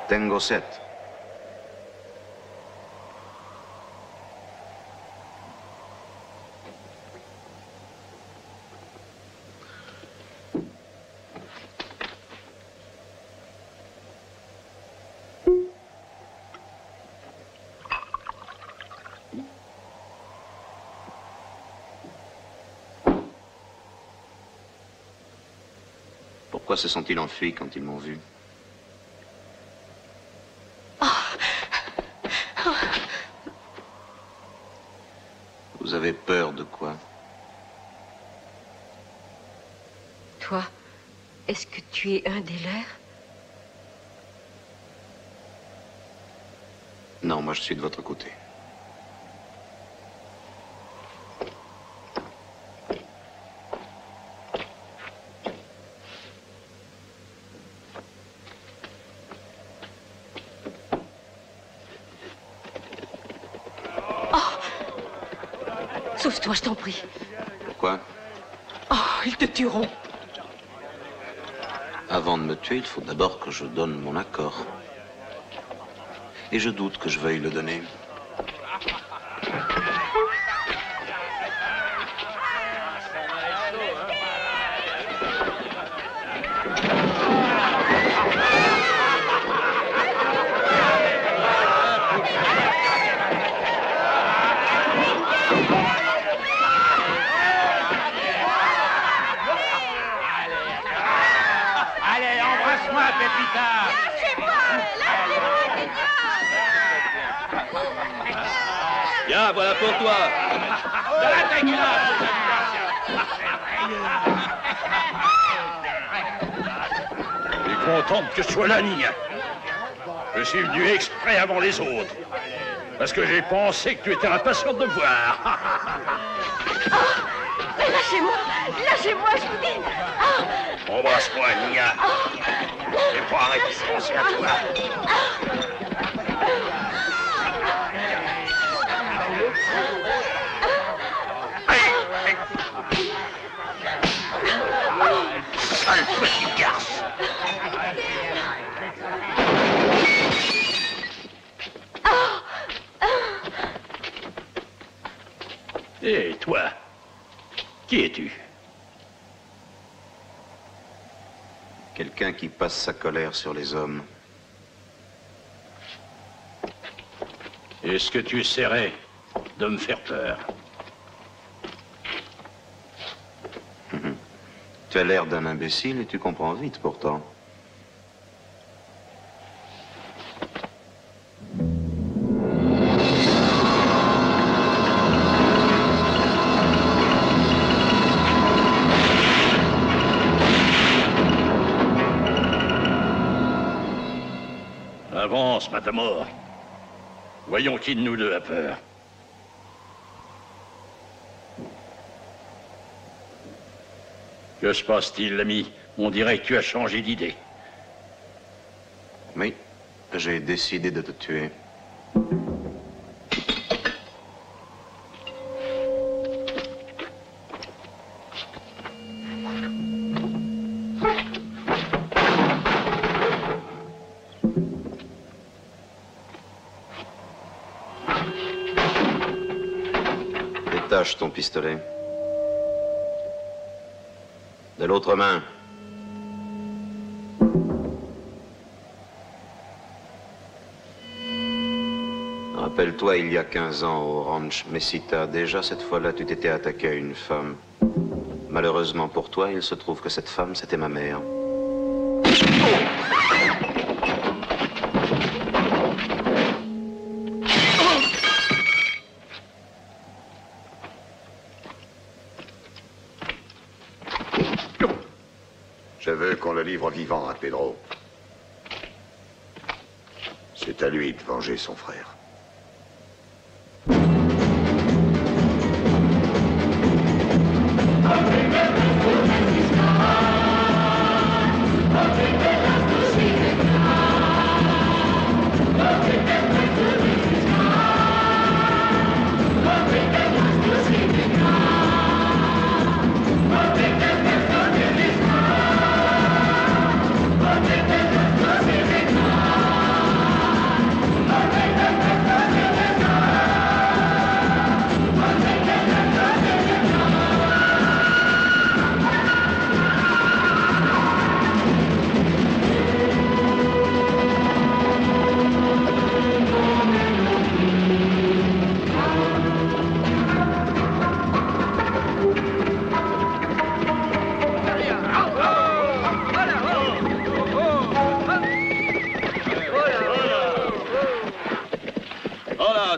Tengo sed. Pourquoi se sont-ils enfuis quand ils m'ont vu? Vous avez peur de quoi? Toi, est-ce que tu es un des leurs? Non, moi je suis de votre côté. Sauve-toi, je t'en prie. Pourquoi? Oh, ils te tueront. Avant de me tuer, il faut d'abord que je donne mon accord. Et je doute que je veuille le donner. Viens, voilà pour toi. Tu es contente que je sois là, Nina? Je suis venu exprès avant les autres. Parce que j'ai pensé que tu étais impatiente de me voir. Lâchez-moi! Lâchez-moi, je vous dis! Embrasse-moi, Nia. J'ai pas arrêté de penser à toi. Sale petit garce. Et toi, qui es-tu? Quelqu'un qui passe sa colère sur les hommes. Est-ce que tu essaierais de me faire peur? Tu as l'air d'un imbécile et tu comprends vite pourtant. Avance, Matamor. Voyons qui de nous deux a peur. Que se passe-t-il, l'ami? On dirait que tu as changé d'idée. Oui, j'ai décidé de te tuer. Détache ton pistolet. De l'autre main. Rappelle-toi, il y a 15 ans au ranch Mesita, déjà cette fois-là, tu t'étais attaqué à une femme. Malheureusement pour toi, il se trouve que cette femme, c'était ma mère. Je veux qu'on le livre vivant à Pedro. C'est à lui de venger son frère.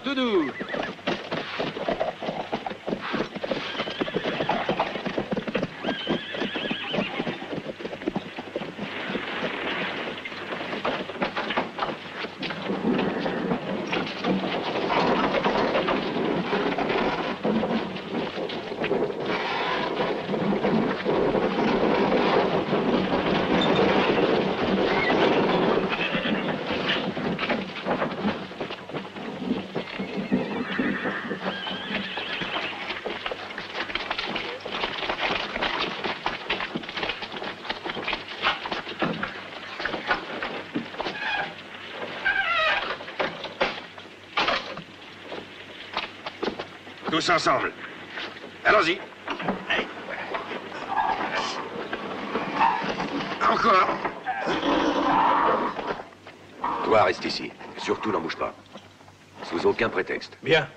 Tout doux. Tous ensemble. Allons-y. Encore. Toi, reste ici. Surtout, n'en bouge pas. Sous aucun prétexte. Bien.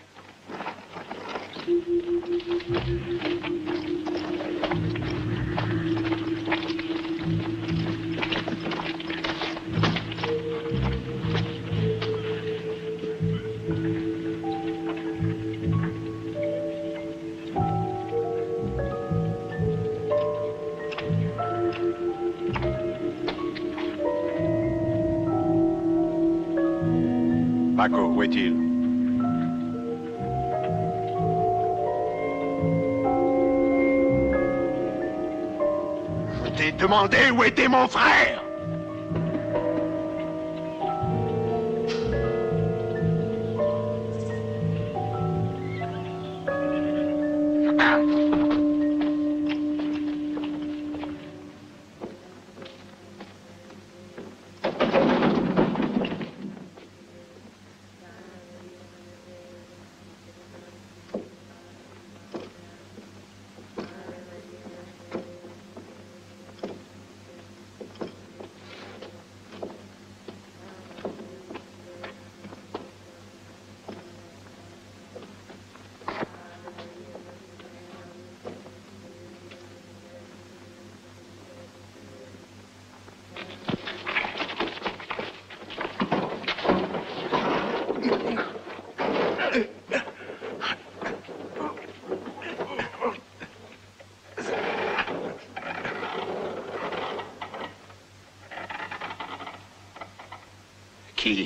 Paco, où est-il? demandé où était mon frère.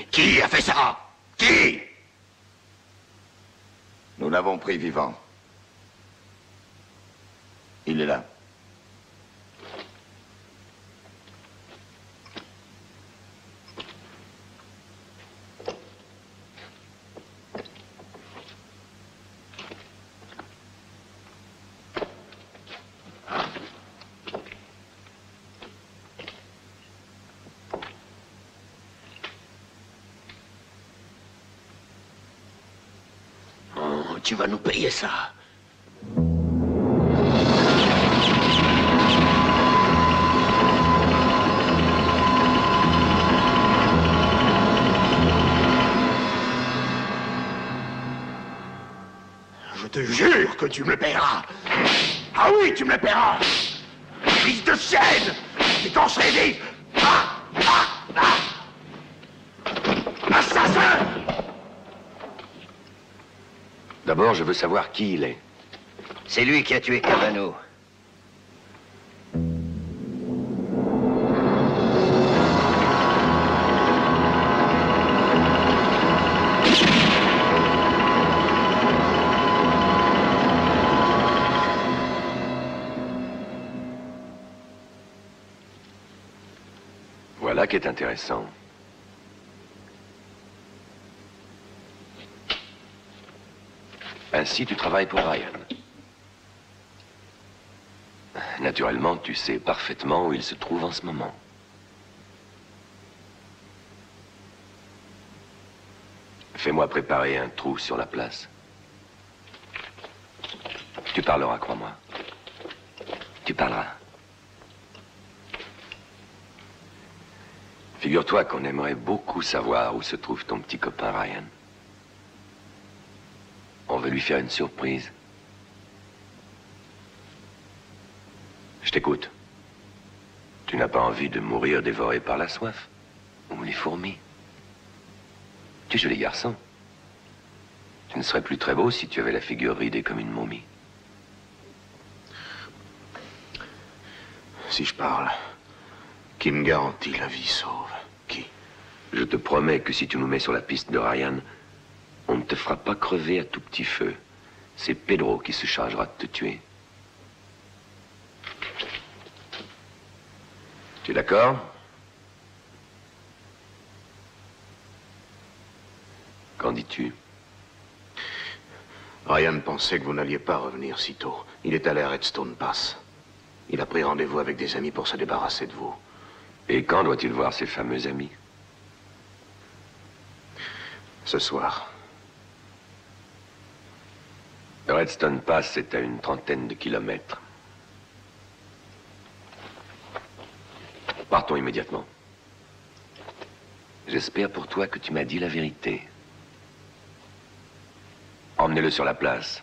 Qui a fait ça? Qui? Nous l'avons pris vivant. Il est là. Tu vas nous payer ça. Je te jure que tu me le paieras. Ah oui, tu me le paieras. Fils de chienne. Et quand je serai dit... Assassin! D'abord, je veux savoir qui il est. C'est lui qui a tué Cavano. Voilà qui est intéressant. Ainsi, tu travailles pour Ryan. Naturellement, tu sais parfaitement où il se trouve en ce moment. Fais-moi préparer un trou sur la place. Tu parleras, crois-moi. Tu parleras. Figure-toi qu'on aimerait beaucoup savoir où se trouve ton petit copain Ryan. On veut lui faire une surprise. Je t'écoute. Tu n'as pas envie de mourir dévoré par la soif? Ou les fourmis? Tu es joli garçon. Tu ne serais plus très beau si tu avais la figure ridée comme une momie. Si je parle, qui me garantit la vie sauve? Qui? Je te promets que si tu nous mets sur la piste de Ryan, on ne te fera pas crever à tout petit feu. C'est Pedro qui se chargera de te tuer. Tu es d'accord? Qu'en dis-tu? Ryan pensait que vous n'alliez pas revenir si tôt. Il est allé à Redstone Pass. Il a pris rendez-vous avec des amis pour se débarrasser de vous. Et quand doit-il voir ses fameux amis? Ce soir. Redstone Pass est à une trentaine de kilomètres. Partons immédiatement. J'espère pour toi que tu m'as dit la vérité. Emmenez-le sur la place.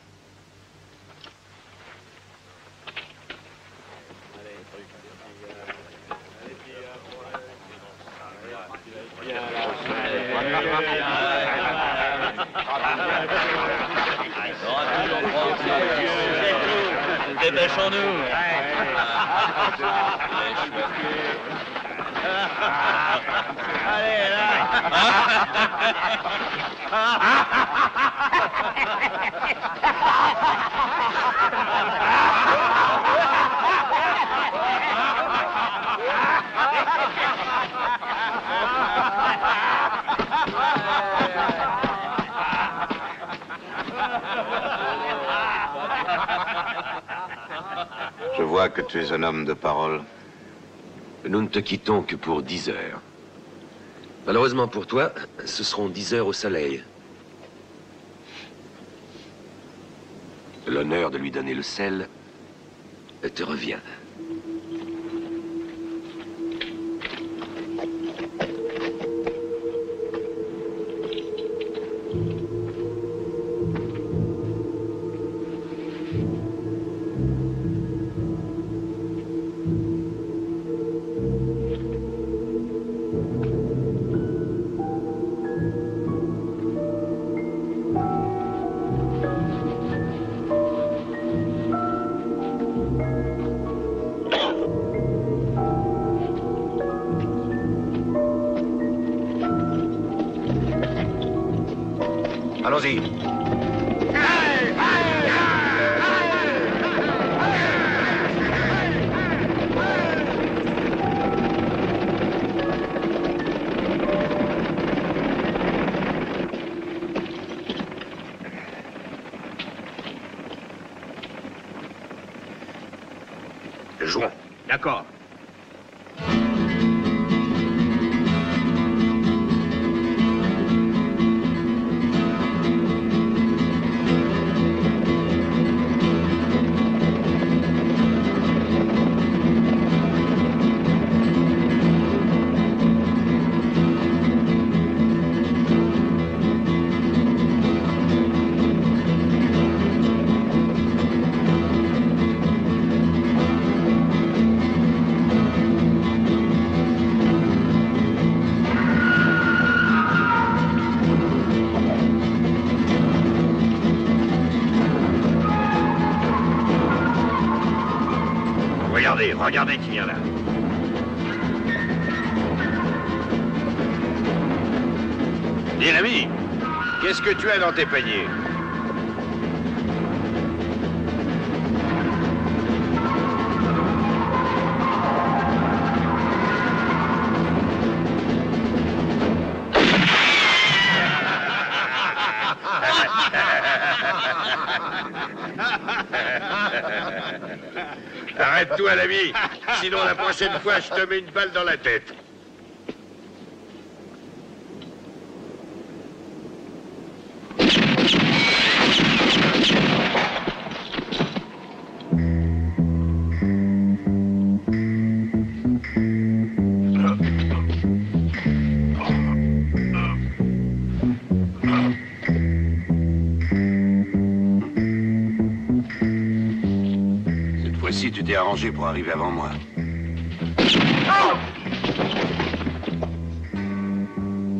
Dépêchons-nous. Allez, là. Je vois que tu es un homme de parole. Nous ne te quittons que pour 10 heures. Malheureusement pour toi, ce seront 10 heures au soleil. L'honneur de lui donner le sel te revient. Allons-y. Jouons. D'accord. Regardez qui vient là. Dis l'ami, qu'est-ce que tu as dans tes paniers? Arrête-toi, l'ami. Sinon, la prochaine fois, je te mets une balle dans la tête. Tu t'es arrangé pour arriver avant moi.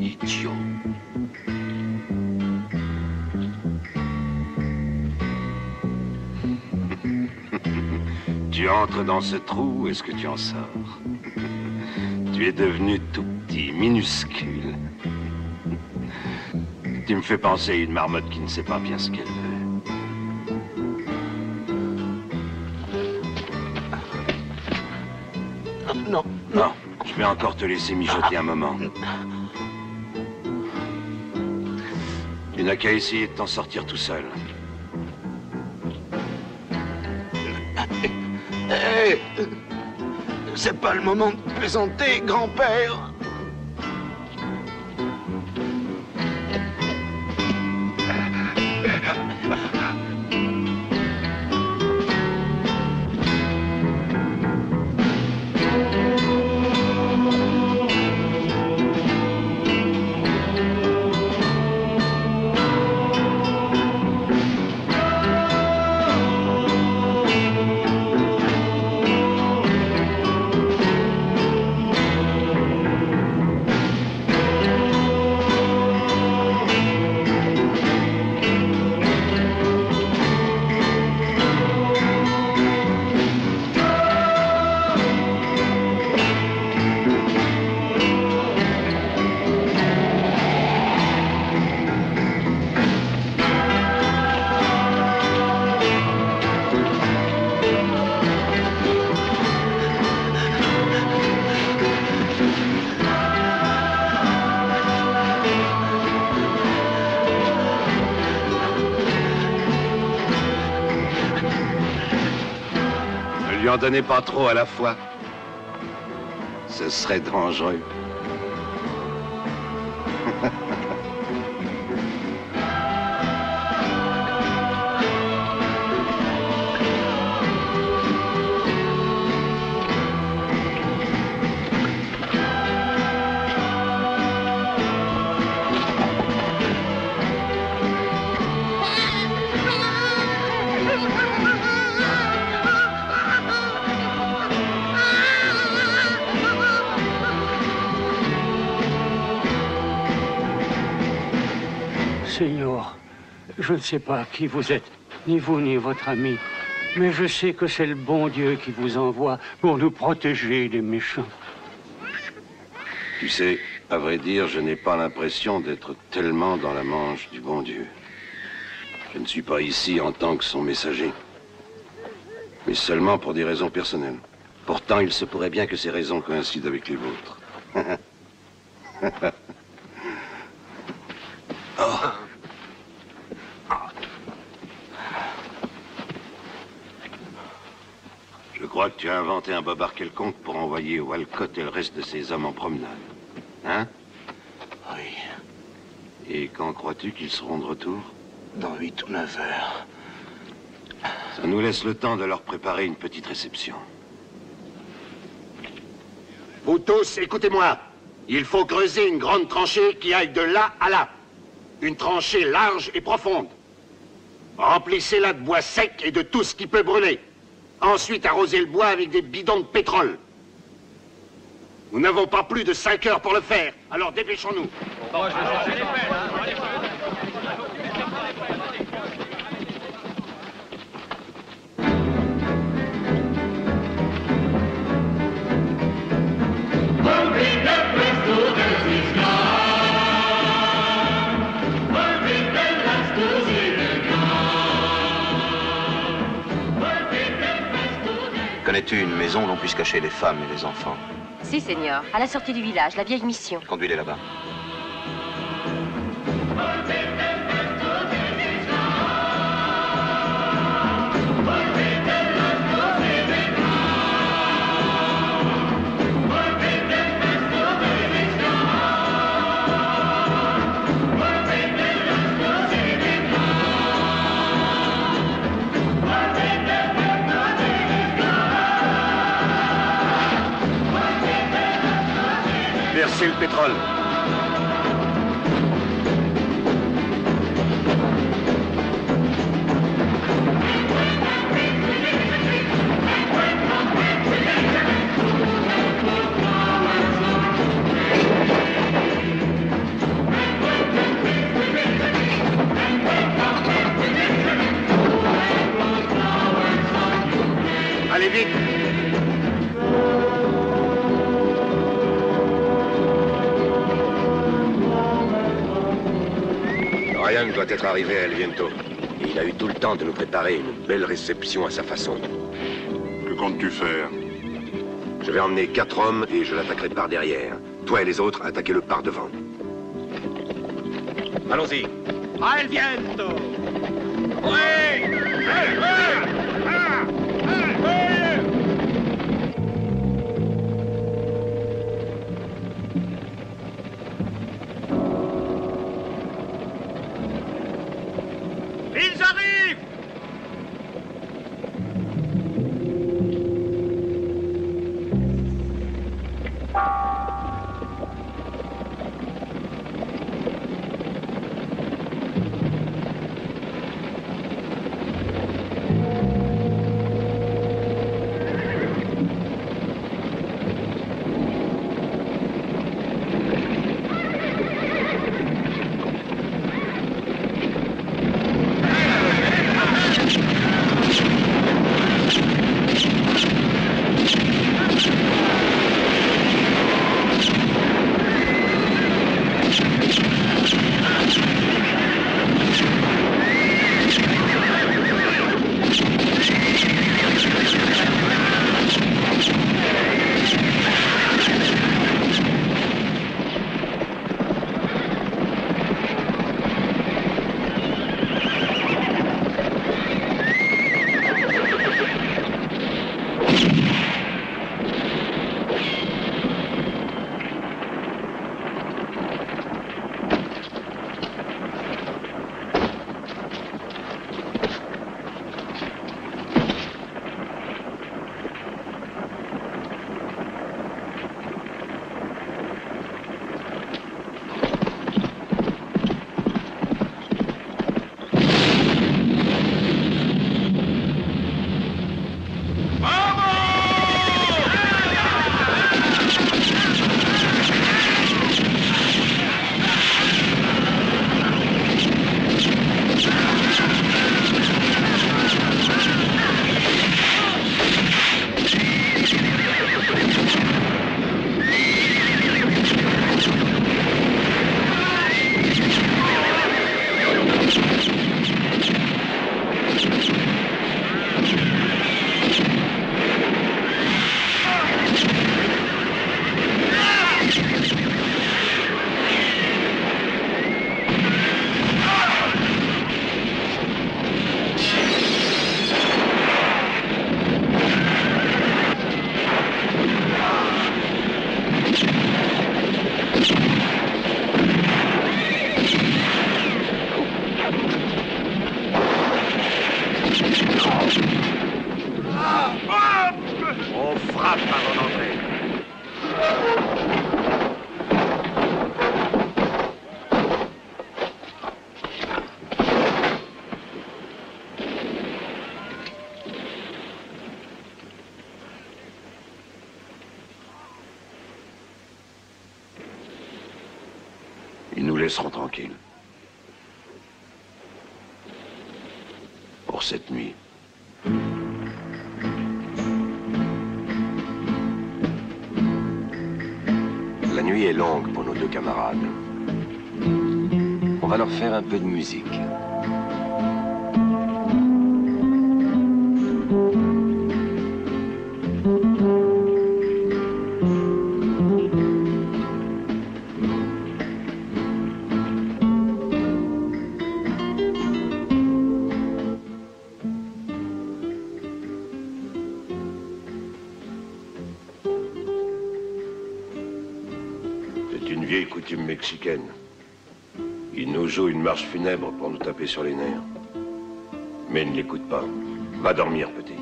Idiot. Tu entres dans ce trou, est-ce que tu en sors? Tu es devenu tout petit, minuscule. Tu me fais penser à une marmotte qui ne sait pas bien ce qu'elle veut. Non. Non, je vais encore te laisser mijoter un moment. Tu n'as qu'à essayer de t'en sortir tout seul. Hé, c'est pas le moment de plaisanter, grand-père. lui en donnez pas trop à la fois. Ce serait dangereux. Seigneur, je ne sais pas qui vous êtes, ni vous ni votre ami, mais je sais que c'est le bon Dieu qui vous envoie pour nous protéger des méchants. Tu sais, à vrai dire, je n'ai pas l'impression d'être tellement dans la manche du bon Dieu. Je ne suis pas ici en tant que son messager, mais seulement pour des raisons personnelles. Pourtant, il se pourrait bien que ces raisons coïncident avec les vôtres. Oh. Je crois que tu as inventé un bobard quelconque pour envoyer Walcott et le reste de ses hommes en promenade. Hein? Oui. Et quand crois-tu qu'ils seront de retour? Dans 8 ou 9 heures. Ça nous laisse le temps de leur préparer une petite réception. Vous tous, écoutez-moi. Il faut creuser une grande tranchée qui aille de là à là. Une tranchée large et profonde. Remplissez-la de bois sec et de tout ce qui peut brûler. Ensuite, arrosez le bois avec des bidons de pétrole. Nous n'avons pas plus de 5 heures pour le faire, alors dépêchons-nous. Moi, je vais chercher les pelles, hein. Connais-tu une maison où l'on puisse cacher les femmes et les enfants? Si, Seigneur. À la sortie du village, la vieille mission. Conduis-les là-bas. Versez le pétrole. Allez vite. Ryan doit être arrivé à El Viento. Et il a eu tout le temps de nous préparer une belle réception à sa façon. Que comptes-tu faire? Je vais emmener 4 hommes et je l'attaquerai par derrière. Toi et les autres, attaquez-le par devant. Allons-y. A El Viento! Oui! Ils arrivent! laisserons tranquille. Pour cette nuit. La nuit est longue pour nos deux camarades. On va leur faire un peu de musique. Coutume mexicaine. Ils nous jouent une marche funèbre pour nous taper sur les nerfs. Mais ne l'écoute pas. Va dormir, petit.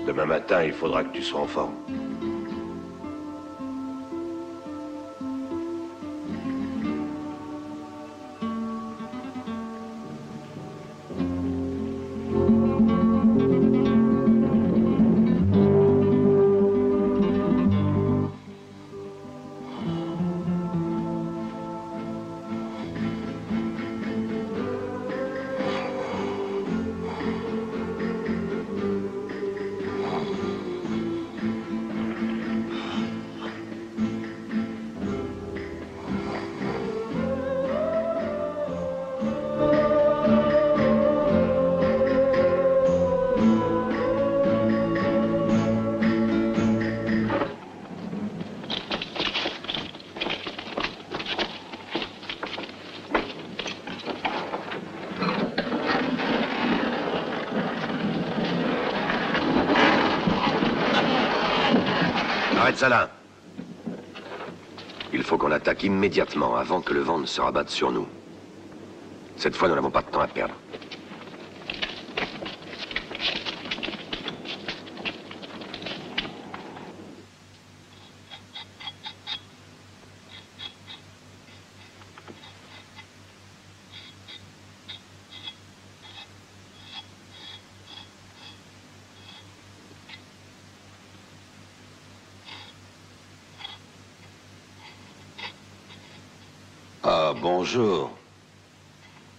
Demain matin, il faudra que tu sois en forme. Arrête ça là. Il faut qu'on attaque immédiatement avant que le vent ne se rabatte sur nous. Cette fois, nous n'avons pas de temps à perdre. Ah, bonjour.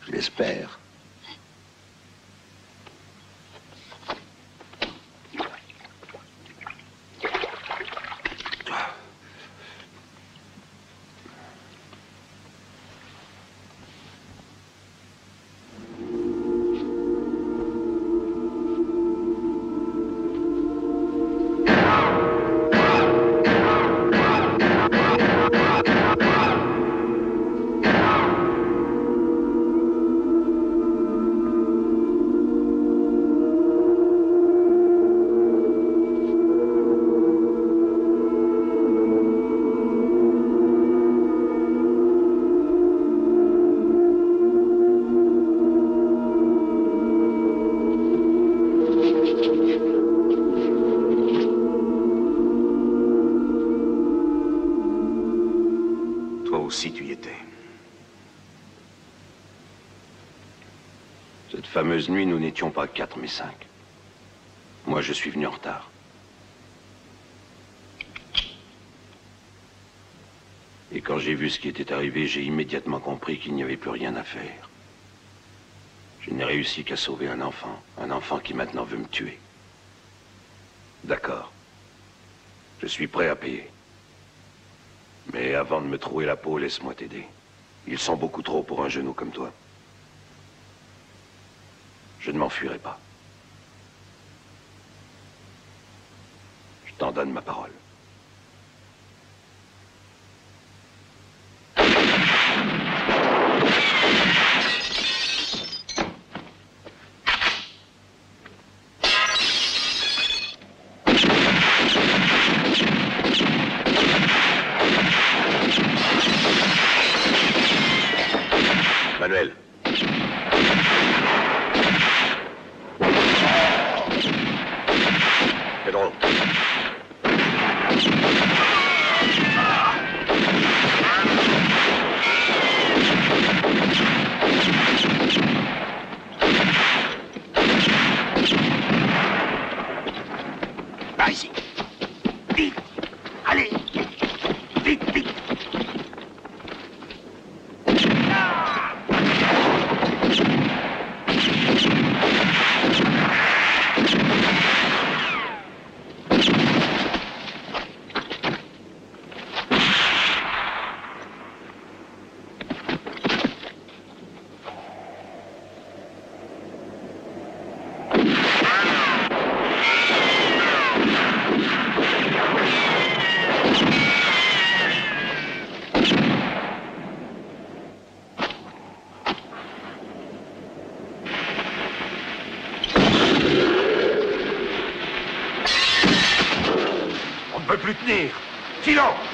Je l'espère. Aussi tu y étais. Cette fameuse nuit, nous n'étions pas 4, mais 5. Moi, je suis venu en retard. Et quand j'ai vu ce qui était arrivé, j'ai immédiatement compris qu'il n'y avait plus rien à faire. Je n'ai réussi qu'à sauver un enfant qui maintenant veut me tuer. D'accord. Je suis prêt à payer. Mais avant de me trouer la peau, laisse-moi t'aider. Ils sont beaucoup trop pour un genou comme toi. Je ne m'enfuirai pas. Je t'en donne ma parole. Manuel. Pedro. Par ici. Vite. Allez. Vite, vite. peut plus tenir. Silence!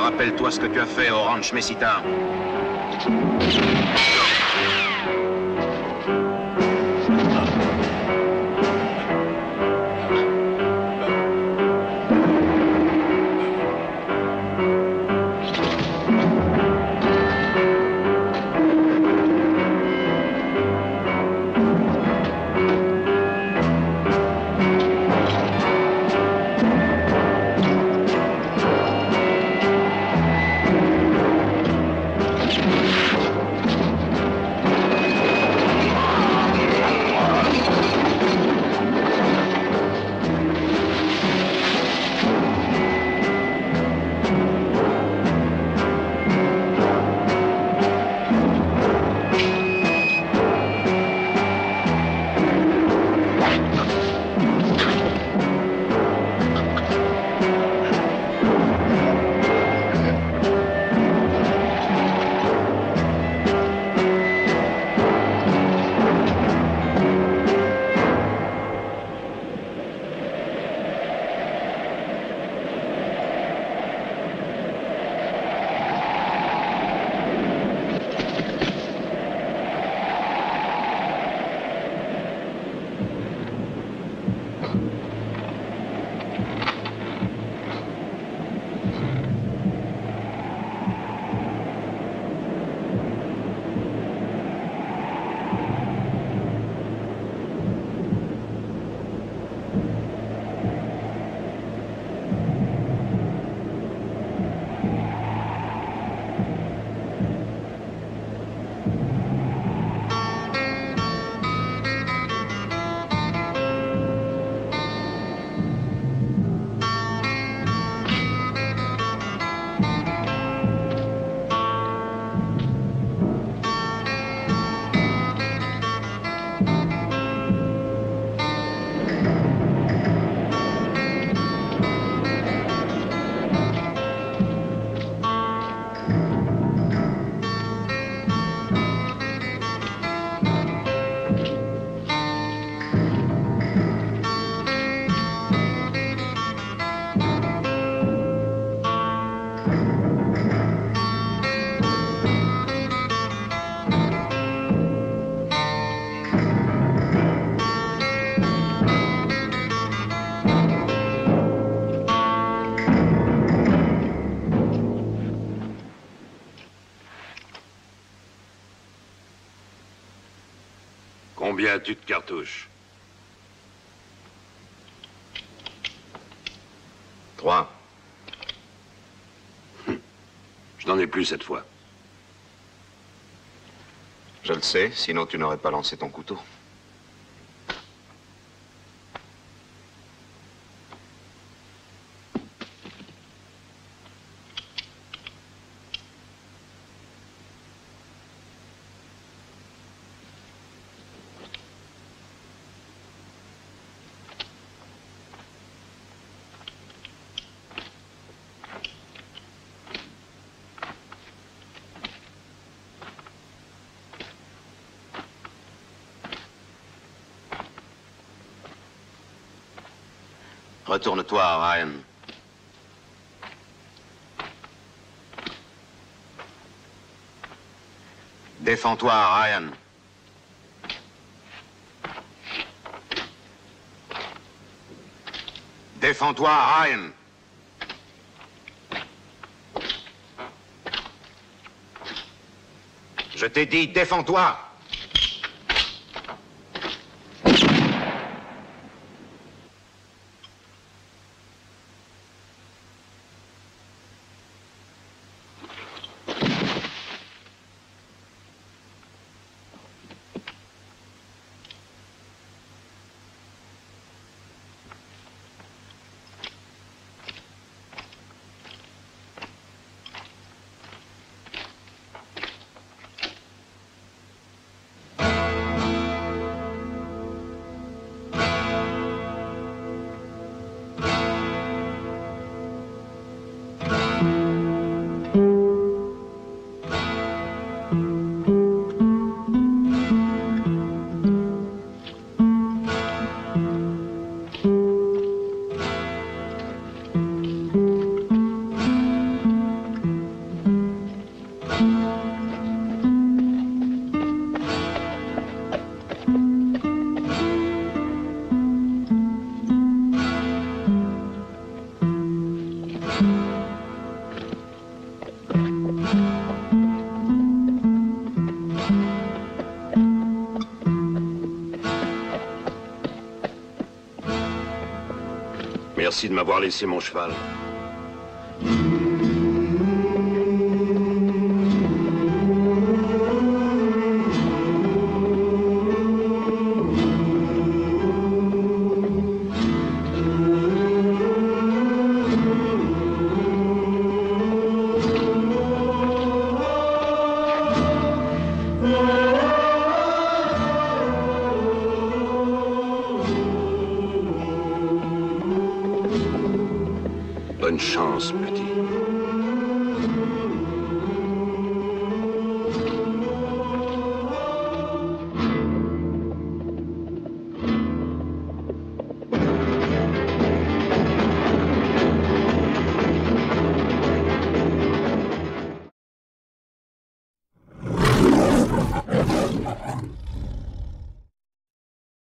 Rappelle-toi ce que tu as fait au ranch Mesita. Combien as-tu de cartouches? 3. Je n'en ai plus cette fois. Je le sais, sinon tu n'aurais pas lancé ton couteau. Retourne-toi, Ryan. Défends-toi, Ryan. Défends-toi, Ryan. Je t'ai dit, défends-toi. Merci de m'avoir laissé mon cheval. Bonne chance, petit.